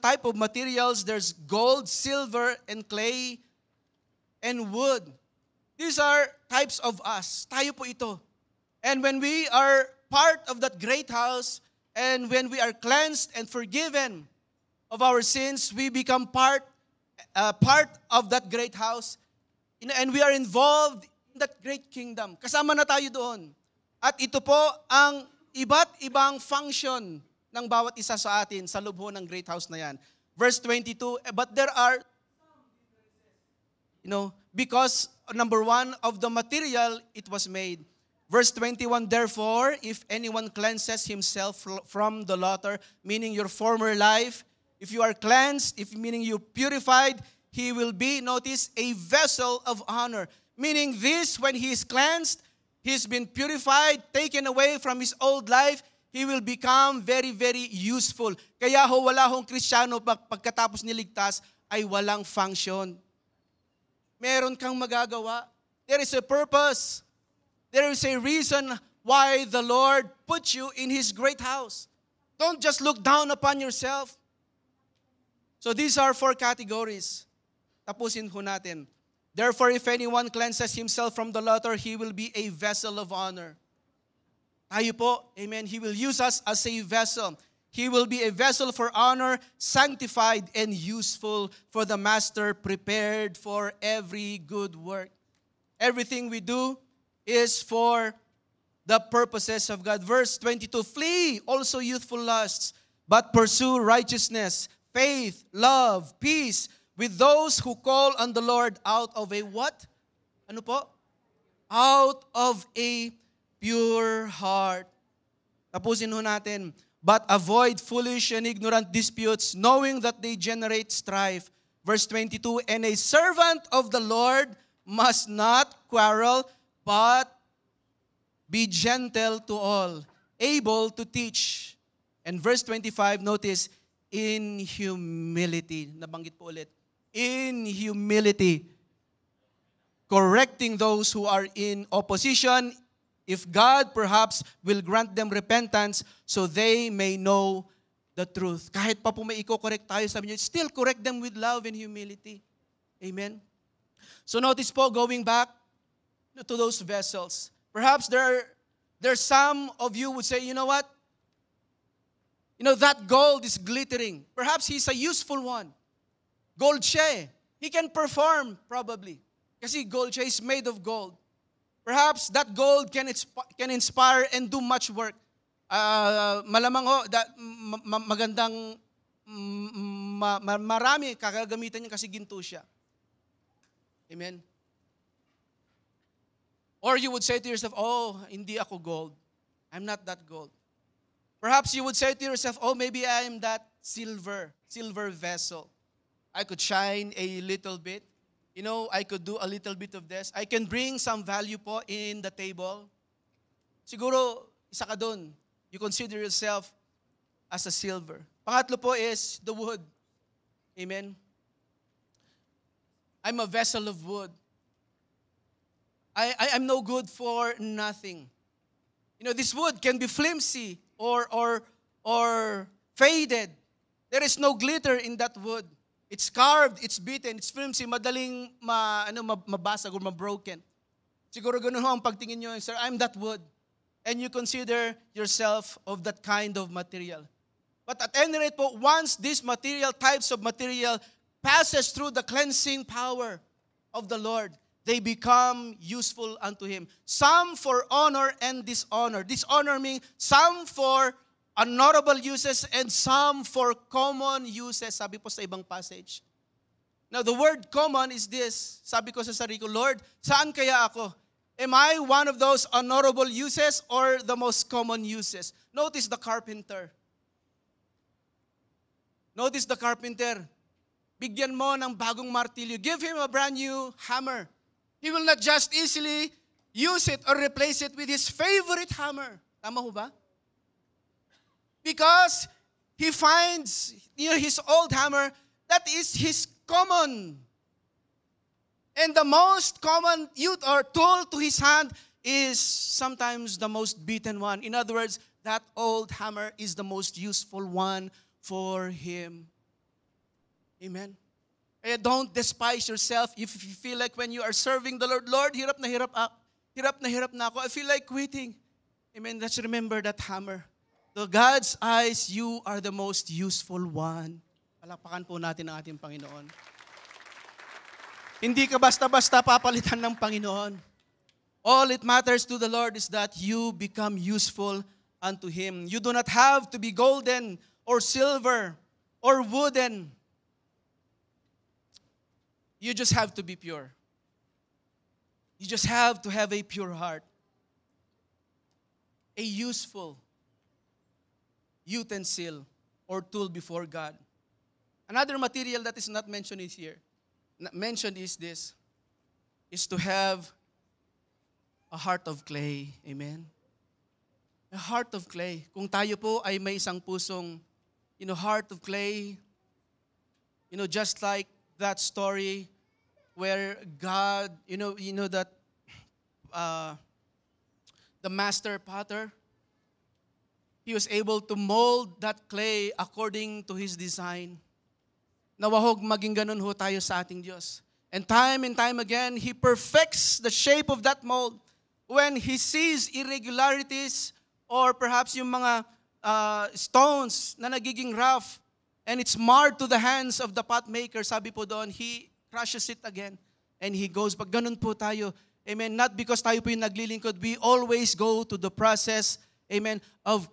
type of materials, there's gold, silver, and clay, and wood. These are types of us. Tayo po ito. And when we are part of that great house, and when we are cleansed and forgiven of our sins, we become part of that great house. And we are involved in that great kingdom. Kasama na tayo doon. At ito po ang iba't ibang function ng bawat isa sa atin sa loob ho ng great house na yan. Verse 22, but there are, because number 1, of the material it was made. Verse 21, therefore, if anyone cleanses himself from the latter, meaning your former life, if you are cleansed, meaning you purified, he will be, notice, a vessel of honor. Meaning this, when he is cleansed, he's been purified, taken away from his old life, he will become very, very useful. Kaya wala hong Kristiyano pagkatapos niligtas ay walang function. Meron kang magagawa. There is a purpose. There is a reason why the Lord put you in His great house. Don't just look down upon yourself. So these are 4 categories. Tapusin ho natin. Therefore, if anyone cleanses himself from the latter, he will be a vessel of honor. Tayo po, amen, He will use us as a vessel. He will be a vessel for honor, sanctified and useful for the master, prepared for every good work. Everything we do is for the purposes of God. Verse 22, flee also youthful lusts, but pursue righteousness, faith, love, peace, with those who call on the Lord out of a what? Ano po? Out of a pure heart. Tapusin ho natin. But avoid foolish and ignorant disputes, knowing that they generate strife. Verse 22, and a servant of the Lord must not quarrel, but be gentle to all, able to teach. And verse 25, notice, in humility. Nabanggit po ulit. In humility. Correcting those who are in opposition, if God perhaps will grant them repentance so they may know the truth. Kahit pa po may i-correct tayo, sabi niyo, still correct them with love and humility. Amen? So notice po, going back to those vessels. Perhaps there's some of you would say, you know what? That gold is glittering. Perhaps he's a useful one. Gold siya eh. He can perform probably. Kasi gold siya is made of gold. Perhaps that gold can inspire and do much work. Malamang magandang, marami kakagamitan niya kasi ginto siya. Amen? Or you would say to yourself, oh, hindi ako gold. I'm not that gold. Perhaps you would say to yourself, oh, maybe I am that silver vessel. I could shine a little bit. I could do a little bit of this. I can bring some value po in the table. Siguro, isa ka dun. You consider yourself as a silver. Pangatlo po is the wood. Amen? I'm a vessel of wood. I'm no good for nothing. This wood can be flimsy or faded. There is no glitter in that wood. It's carved, it's beaten, it's flimsy, madaling mabasag or mabroken. Siguro ganun ho ang pagtingin nyo, sir, I'm that wood. And you consider yourself of that kind of material. But at any rate po, once these types of material passes through the cleansing power of the Lord, they become useful unto Him. Some for honor and dishonor. Dishonor meaning some for honorable uses and some for common uses. Sabi po sa ibang passage. Now, the word common is this. Sabi ko sa sarili ko, Lord, saan kaya ako? Am I one of those honorable uses or the most common uses? Notice the carpenter. Notice the carpenter. Bigyan mo ng bagong martilyo. Give him a brand new hammer. He will not just easily use it or replace it with his favorite hammer. Tama ho ba? Because he finds his old hammer, that is his common. And the most common tool to his hand is sometimes the most beaten one. In other words, that old hammer is the most useful one for him. Amen. Don't despise yourself if you feel like when you are serving the Lord, hirap na hirap ako. I feel like quitting. Amen. Let's remember that hammer. To God's eyes, you are the most useful one. Palakpakan po natin ang ating Panginoon. Hindi ka basta-basta papalitan ng Panginoon. All it matters to the Lord is that you become useful unto Him. You do not have to be golden or silver or wooden. You just have to be pure. You just have to have a pure heart. A useful utensil or tool before God. Another material that is not mentioned is here. Mentioned is this, is to have a heart of clay. Amen? A heart of clay. Kung tayo po ay may isang pusong, heart of clay, just like that story where God, that the master potter, he was able to mold that clay according to His design. Nawahog maging ganun ho tayo sa ating Diyos. And time again, He perfects the shape of that mold. When He sees irregularities or perhaps yung mga stones na nagiging rough and it's marred to the hands of the pot maker, sabi po doon, He crushes it again and He goes back. Ganun po tayo. Amen. Not because tayo po yung naglilingkod. We always go to the process, amen, of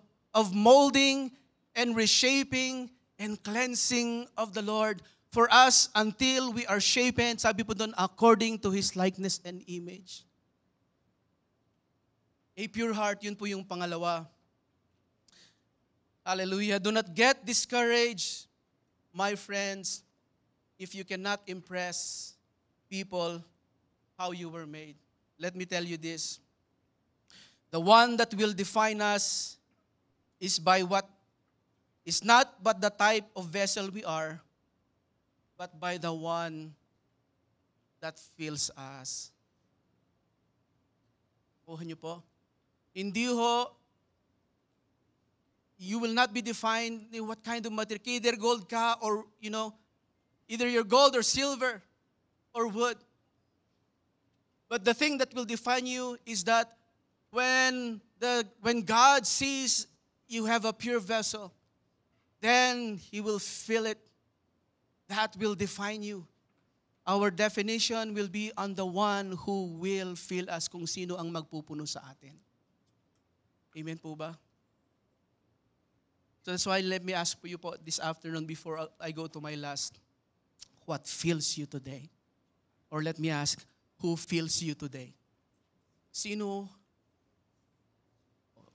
molding and reshaping and cleansing of the Lord for us until we are shapen, sabi po doon, according to His likeness and image. A pure heart, yun po yung pangalawa. Hallelujah. Do not get discouraged, my friends, if you cannot impress people how you were made. Let me tell you this. The one that will define us is not but the type of vessel we are, but by the one that fills us. Kuha niyo po. Hindi ho, you will not be defined in what kind of material. Either gold ka or, either you're gold or silver or wood. But the thing that will define you is that when God sees you have a pure vessel, then He will fill it. That will define you. Our definition will be on the one who will fill us, kung sino ang magpupuno sa atin. Amen po ba? So that's why let me ask you po this afternoon before I go to my last. What fills you today? Or let me ask, who fills you today? Sino?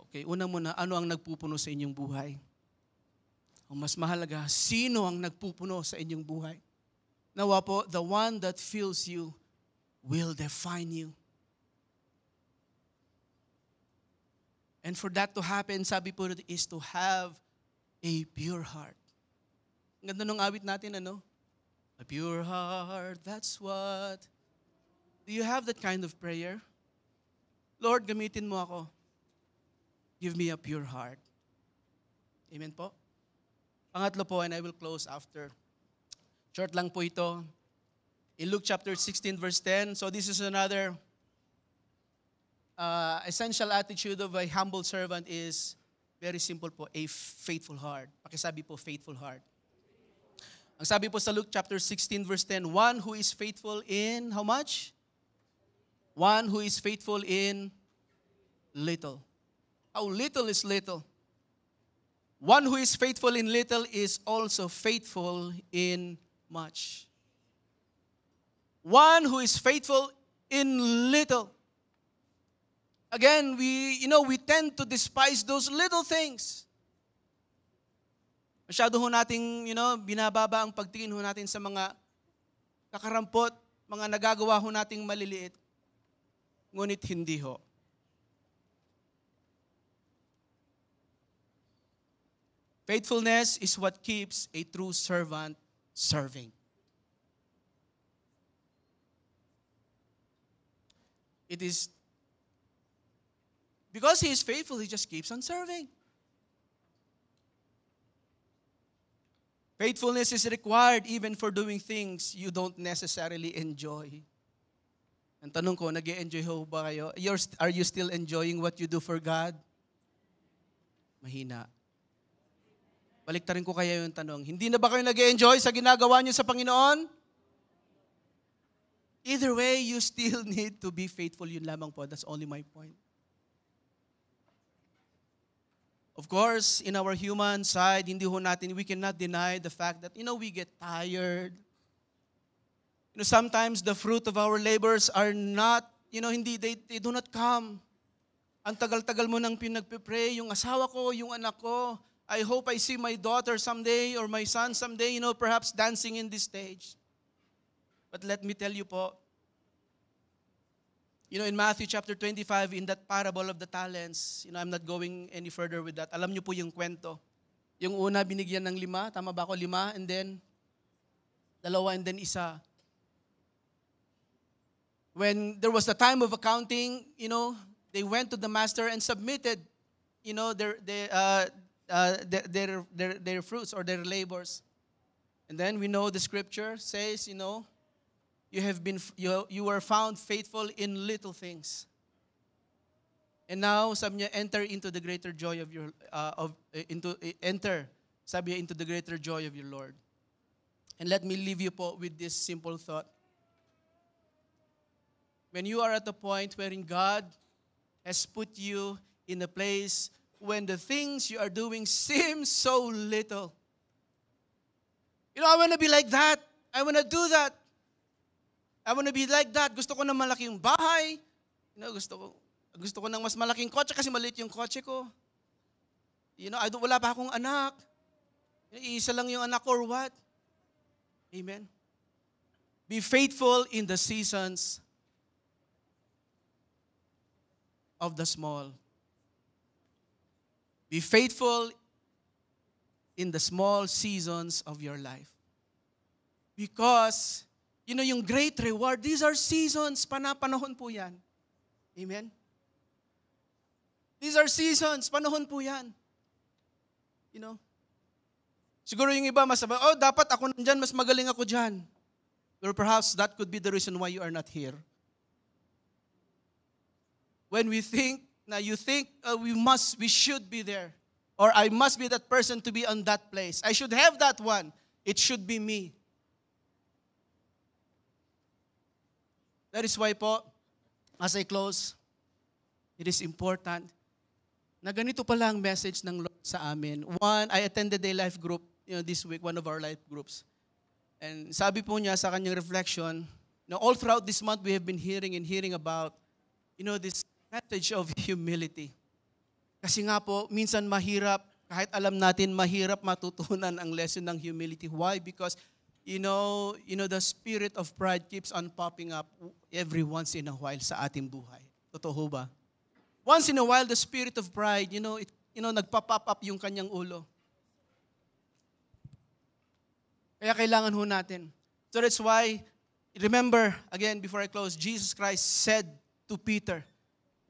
Okay, una muna, ano ang nagpupuno sa inyong buhay? O mas mahalaga, sino ang nagpupuno sa inyong buhay? Nawa po, the one that fills you will define you. And for that to happen, sabi po is to have a pure heart. Ang ganda nung awit natin, ano? A pure heart, that's what. Do you have that kind of prayer? Lord, gamitin mo ako. Give me a pure heart. Amen po? Pangatlo po, and I will close after. Short lang po ito. In Luke chapter 16 verse 10, so this is another essential attitude of a humble servant is very simple po, a faithful heart. Pakisabi po, faithful heart. Ang sabi po sa Luke chapter 16 verse 10, one who is faithful in how much? One who is faithful in little. How little is little? One who is faithful in little is also faithful in much. One who is faithful in little. Again, we tend to despise those little things. Masyado ho nating, binababa ang pagtingin ho natin sa mga kakarampot, mga nagagawa ho nating maliliit. Ngunit hindi ho. Faithfulness is what keeps a true servant serving. It is because he is faithful, he just keeps on serving. Faithfulness is required even for doing things you don't necessarily enjoy. Ang tanong ko, nag-e-enjoy ho ba kayo? Are you still enjoying what you do for God? Mahina. Baliktarin ko kaya yung tanong, hindi na ba kayo nag-e-enjoy sa ginagawa niyo sa Panginoon? Either way, you still need to be faithful. Yun lamang po. That's only my point. Of course, in our human side, we cannot deny the fact that, we get tired. Sometimes the fruit of our labors are not, they do not come. Ang tagal-tagal mo nang pinagpipray, yung asawa ko, yung anak ko, I hope I see my daughter someday or my son someday, perhaps dancing in this stage. But let me tell you po, in Matthew chapter 25, in that parable of the talents, I'm not going any further with that. Alam niyo po yung kwento. Yung una, binigyan ng 5, tama ba ako? 5, and then 2, and then 1. When there was the time of accounting, they went to the master and submitted, their fruits or their labors. And then we know the scripture says, you were found faithful in little things. And now, sabi niya, enter into the greater joy of your into the greater joy of your Lord. And let me leave you po with this simple thought. When you are at the point wherein God has put you in a place when the things you are doing seem so little. I want to be like that. I want to do that. I want to be like that. Gusto ko ng malaking bahay. Gusto ko ng mas malaking kotse kasi maliit yung kotse ko. Wala pa akong anak. Isa lang yung anak or what? Amen. Be faithful in the seasons of the small. Be faithful in the small seasons of your life. Because, yung great reward, these are seasons, panahon po yan. Amen? These are seasons, panahon po yan. Siguro yung iba masabi, dapat ako nandyan, mas magaling ako dyan. Or perhaps that could be the reason why you are not here. When we think, we should be there. or I must be that person to be on that place. I should have that one. It should be me. That is why po, as I close, it is important na ganito pala ang message ng Lord sa amin. One, I attended a life group this week, one of our life groups. And sabi po niya sa kanyang reflection, all throughout this month we have been hearing about, this message of humility. Kasi nga po, minsan mahirap, kahit alam natin, mahirap matutunan ang lesson ng humility. Why? Because, the spirit of pride keeps on popping up every once in a while sa ating buhay. Totoo ba? Once in a while, the spirit of pride, nagpa-pop up yung kanyang ulo. Kaya kailangan ho natin. So that's why, remember, again, before I close, Jesus Christ said to Peter,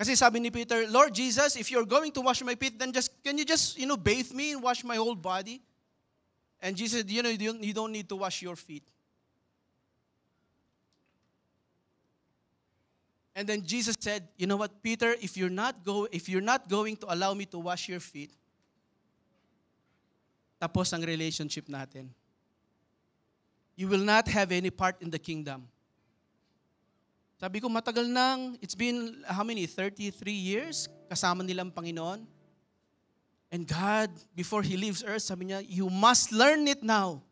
kasi sabi ni Peter, Lord Jesus, if you're going to wash my feet, then can you just bathe me and wash my whole body? And Jesus said, you don't need to wash your feet. And then Jesus said, you know what, Peter, if you're not going to allow me to wash your feet, tapos ang relationship natin. You will not have any part in the kingdom. Sabi ko, matagal nang, it's been, how many, 33 years kasama nilang Panginoon. And God, before He leaves earth, sabi niya, you must learn it now.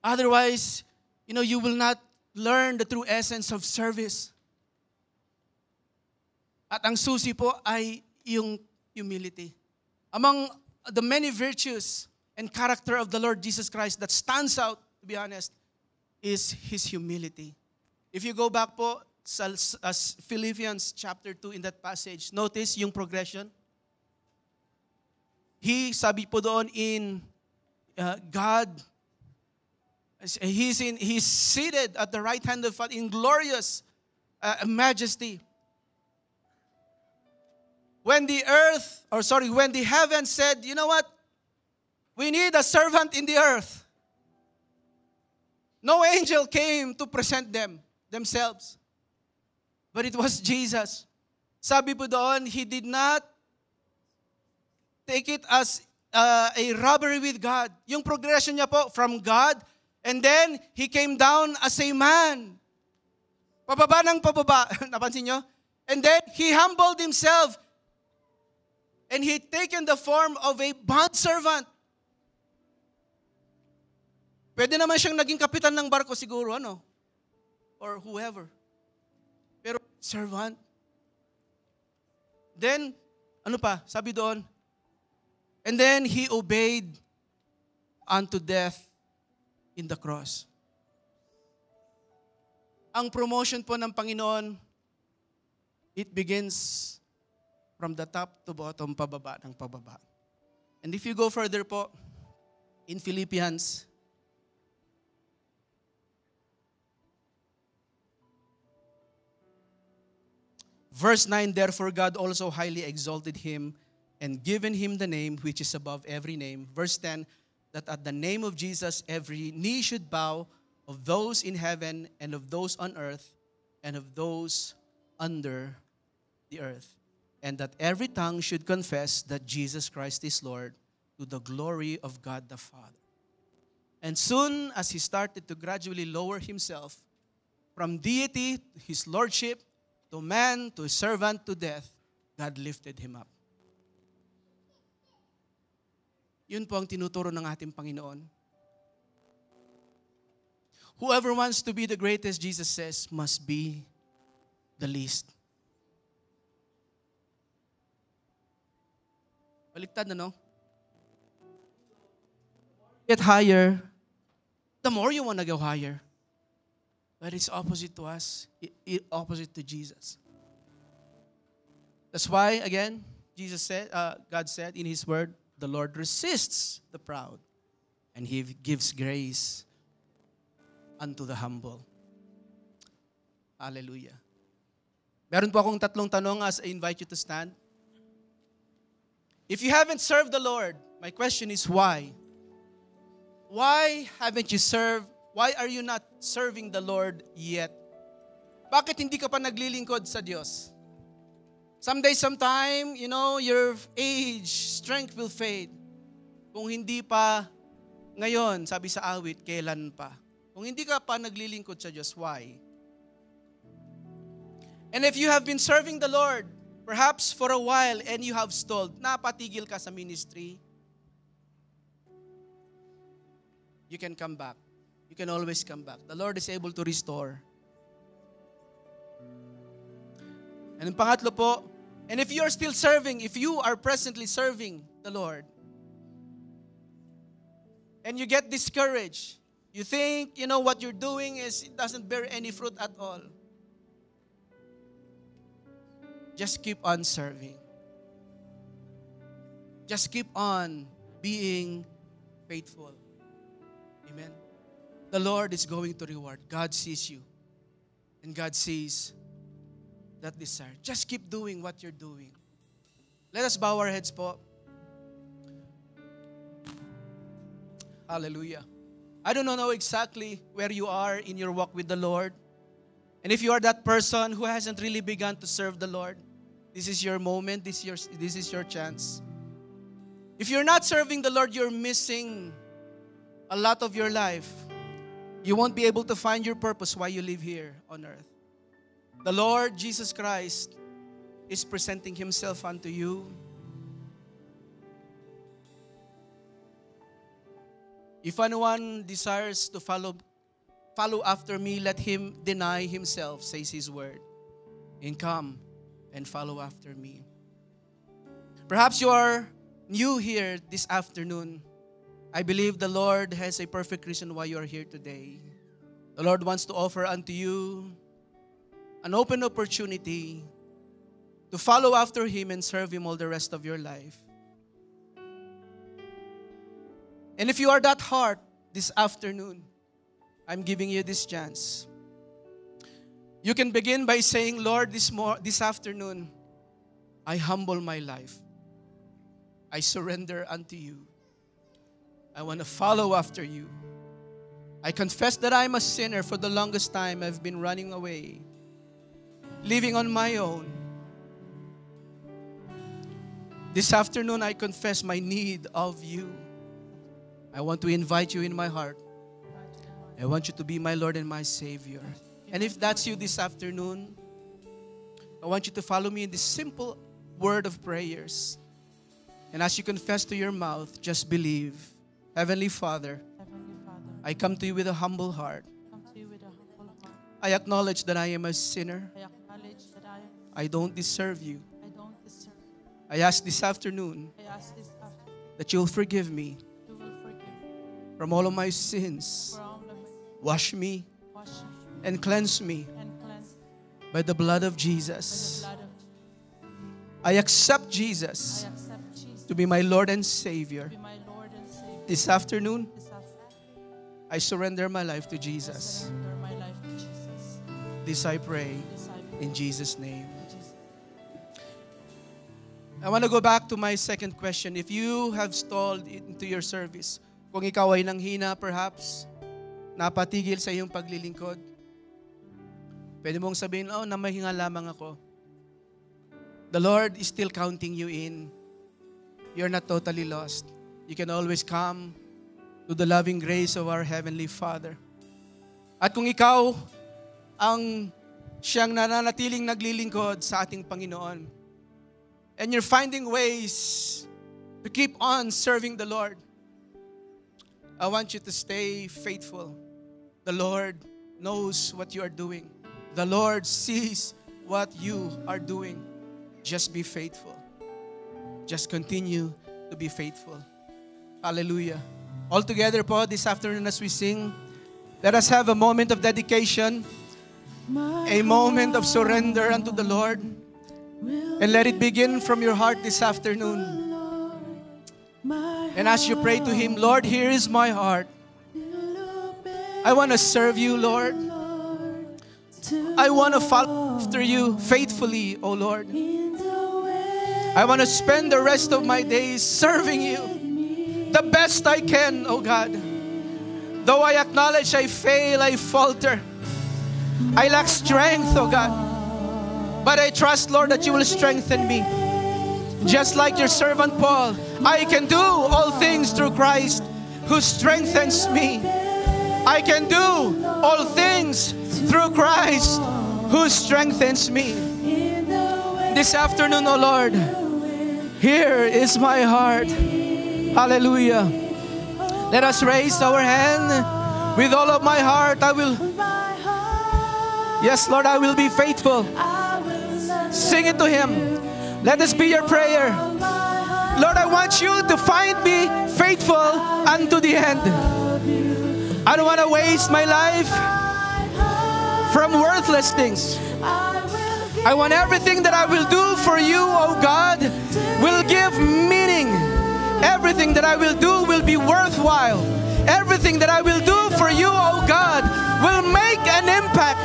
Otherwise, you will not learn the true essence of service. At ang susi po ay yung humility. Among the many virtues and character of the Lord Jesus Christ that stands out, to be honest, is His humility. If you go back po sa Philippians chapter 2 in that passage, notice yung progression. Sabi po doon in God, He's seated at the right hand of God in glorious majesty. When the heaven said, you know what? We need a servant in the earth. No angel came to present themselves. But it was Jesus. Sabi po doon, He did not take it as a robbery with God. Yung progression niya po from God, and then He came down as a man. Pababa ng pababa. Napansin nyo? And then He humbled Himself. And He taken the form of a bondservant. Pwede naman siyang naging kapitan ng barko siguro, or whoever. Pero servant. Then, sabi doon, and then He obeyed unto death in the cross. Ang promotion po ng Panginoon, it begins from the top to bottom, pababa ng pababa. And if you go further po, in Philippians, verse 9, therefore God also highly exalted Him and given Him the name which is above every name. Verse 10, that at the name of Jesus every knee should bow, of those in heaven and of those on earth and of those under the earth. And that every tongue should confess that Jesus Christ is Lord, to the glory of God the Father. And soon as He started to gradually lower Himself from deity, His lordship, to man, to servant, to death, God lifted Him up. Yun po ang tinuturo ng ating Panginoon. Whoever wants to be the greatest, Jesus says, must be the least. Baliktad na, Get higher, the more you want to go higher. But it's opposite to us, opposite to Jesus. That's why, again, God said in His word, the Lord resists the proud, and He gives grace unto the humble. Hallelujah. Meron po akong tatlong tanong as I invite you to stand. If you haven't served the Lord, my question is why? Why haven't you served? Why are you not serving the Lord yet? Bakit hindi ka pa naglilingkod sa Diyos? Someday, sometime, your age, strength will fade. Kung hindi pa ngayon, sabi sa awit, kailan pa? Kung hindi ka pa naglilingkod sa Diyos, why? And if you have been serving the Lord, perhaps for a while, and you have stalled, napatigil ka sa ministry, you can come back. You can always come back. The Lord is able to restore. And ang pangatlo po, and if you are still serving, if you are presently serving the Lord, and you get discouraged, you think, what you're doing it doesn't bear any fruit at all. Just keep on serving. Just keep on being faithful. Amen. The Lord is going to reward. God sees you. And God sees that desire. Just keep doing what you're doing. Let us bow our heads po. Hallelujah. I don't know exactly where you are in your walk with the Lord. And if you are that person who hasn't really begun to serve the Lord, this is your moment, this is your chance. If you're not serving the Lord, you're missing a lot of your life. You won't be able to find your purpose why you live here on earth. The Lord Jesus Christ is presenting Himself unto you. If anyone desires to follow after me, let him deny himself, says His word, and come and follow after me. Perhaps you are new here this afternoon. I believe the Lord has a perfect reason why you are here today. The Lord wants to offer unto you an open opportunity to follow after Him and serve Him all the rest of your life. And if you are that heart this afternoon, I'm giving you this chance. You can begin by saying, Lord, this afternoon, I humble my life. I surrender unto you. I want to follow after you. I confess that I'm a sinner. For the longest time, I've been running away, living on my own. This afternoon, I confess my need of you. I want to invite you in my heart. I want you to be my Lord and my Savior. And if that's you this afternoon, I want you to follow me in this simple word of prayers. And as you confess to your mouth, just believe. Heavenly Father, I come to you with a humble heart. I acknowledge that I am a sinner. I don't deserve you. I ask this afternoon that you'll forgive me from all of my sins. Wash me and cleanse me by the blood of Jesus. I accept Jesus to be my Lord and Savior. This afternoon, I surrender my life to Jesus. This I pray in Jesus' name. I want to go back to my second question. If you have stalled into your service, kung ikaw ay nanghina perhaps, napatigil sa iyong paglilingkod, pwede mong sabihin, namahinga lamang ako. The Lord is still counting you in. You're not totally lost. You can always come to the loving grace of our Heavenly Father. At kung ikaw ang siyang nananatiling naglilingkod sa ating Panginoon, and you're finding ways to keep on serving the Lord, I want you to stay faithful. The Lord knows what you are doing. The Lord sees what you are doing. Just be faithful. Just continue to be faithful. Hallelujah. All together po this afternoon as we sing, let us have a moment of dedication, a moment of surrender unto the Lord, and let it begin from your heart this afternoon. And as you pray to Him, Lord, here is my heart. I want to serve you, Lord. I want to follow after you faithfully, O Lord. I want to spend the rest of my days serving you the best I can, O God. Though I acknowledge I fail, I falter, I lack strength, O God. But I trust, Lord, that you will strengthen me. Just like your servant Paul, I can do all things through Christ who strengthens me. I can do all things through Christ who strengthens me. This afternoon, O Lord, here is my heart. Hallelujah. Let us raise our hand. With all of my heart, I will. Yes, Lord, I will be faithful. Sing it to Him. Let this be your prayer. Lord, I want you to find me faithful unto the end. I don't want to waste my life from worthless things. I want everything that I will do for you, oh God, will give meaning. Everything that I will do will be worthwhile. Everything that I will do for you, oh God, will make an impact.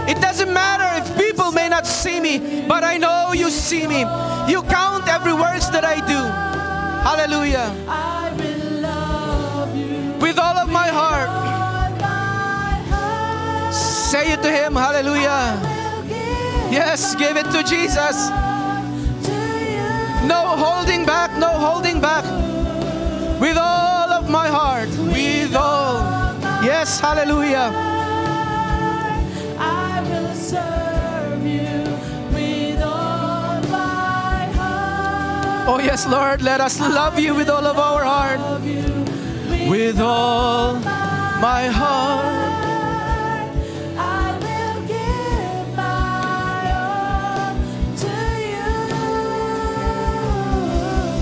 It doesn't matter if people may not see me, but I know you see me. You count every words that I do. Hallelujah. With all of my heart. Say it to Him. Hallelujah. Yes, give it to Jesus. No holding back, no holding back. With all of my heart, with all. Yes, hallelujah. I will serve you with all my heart. Oh yes, Lord, let us love you with all of our heart. With all my heart.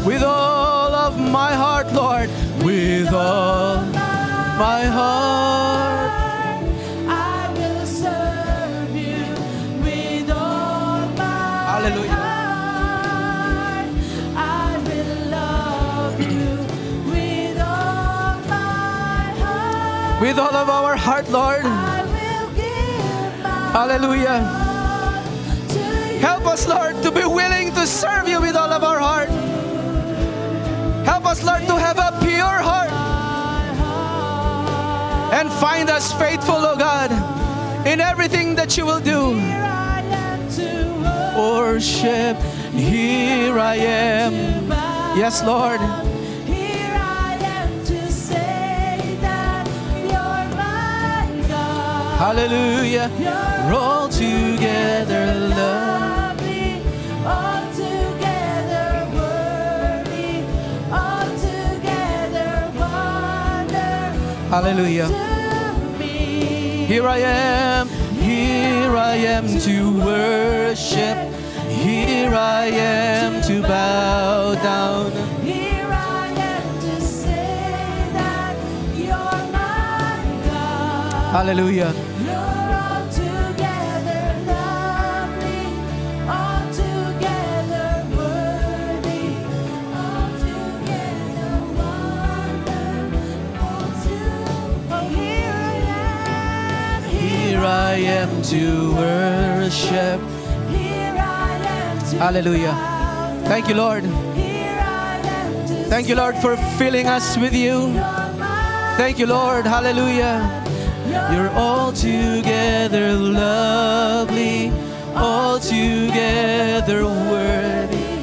With all of my heart, Lord, with all my heart, I will serve you with all my Hallelujah. Heart. I will love you with all my heart. With all of our heart, Lord. I will give my Hallelujah. Help us, Lord, to be willing to serve you with all of our heart. Help us, Lord, to have a pure heart. And find us faithful, oh God, in everything that you will do. Worship, here I am. Yes, Lord. Here I am to say that you're my God. Hallelujah. You're all together lovely, all together worthy, all together wonderful. Hallelujah. Here I am to worship. Here I am to bow down. Here I am to say that you're my God. Hallelujah. You're altogether lovely, altogether worthy, altogether wonderful. Oh, here I am to worship. Hallelujah. Thank you, Lord. Thank you, Lord, for filling us with you. Thank you, Lord. Hallelujah. You're all together lovely, all together worthy,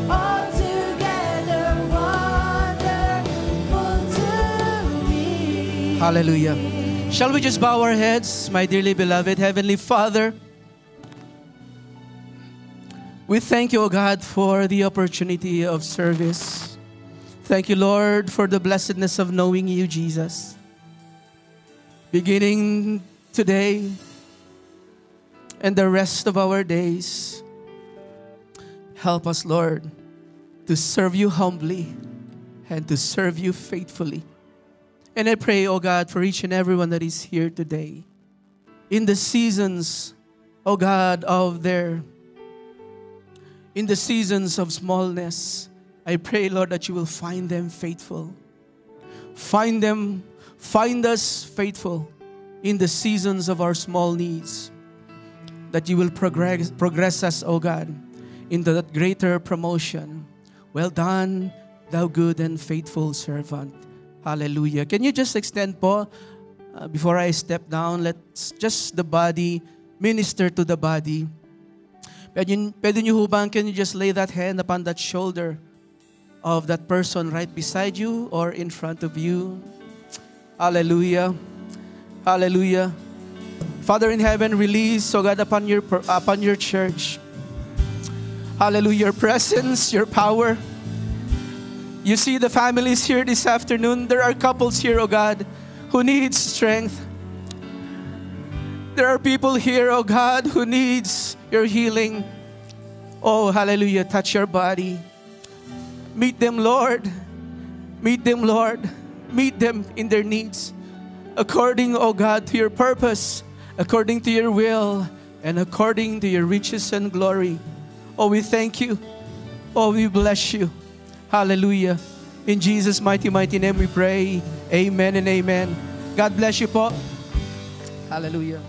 all together wonderful to me. Hallelujah. Shall we just bow our heads, my dearly beloved Heavenly Father? We thank you, O God, for the opportunity of service. Thank you, Lord, for the blessedness of knowing you, Jesus. Beginning today and the rest of our days, help us, Lord, to serve you humbly and to serve you faithfully. And I pray, O God, for each and everyone that is here today, in the seasons, O God, in the seasons of smallness, I pray, Lord, that you will find them faithful. Find us faithful in the seasons of our small needs. That you will progress us, O God, into that greater promotion. Well done, thou good and faithful servant. Hallelujah. Can you just extend po, before I step down, let's just the body, minister to the body. Pwede nyo hubang, can you just lay that hand upon that shoulder of that person right beside you or in front of you? Hallelujah. Hallelujah. Father in heaven, release, oh God, upon your church. Hallelujah. Your presence, your power. You see the families here this afternoon. There are couples here, oh God, who needs strength. There are people here, oh God, who needs your healing. Oh, hallelujah. Touch your body. Meet them, Lord. Meet them, Lord. Meet them in their needs. According, oh God, to your purpose, according to your will, and according to your riches and glory. Oh, we thank you. Oh, we bless you. Hallelujah. In Jesus' mighty, mighty name we pray. Amen and amen. God bless you po. Hallelujah.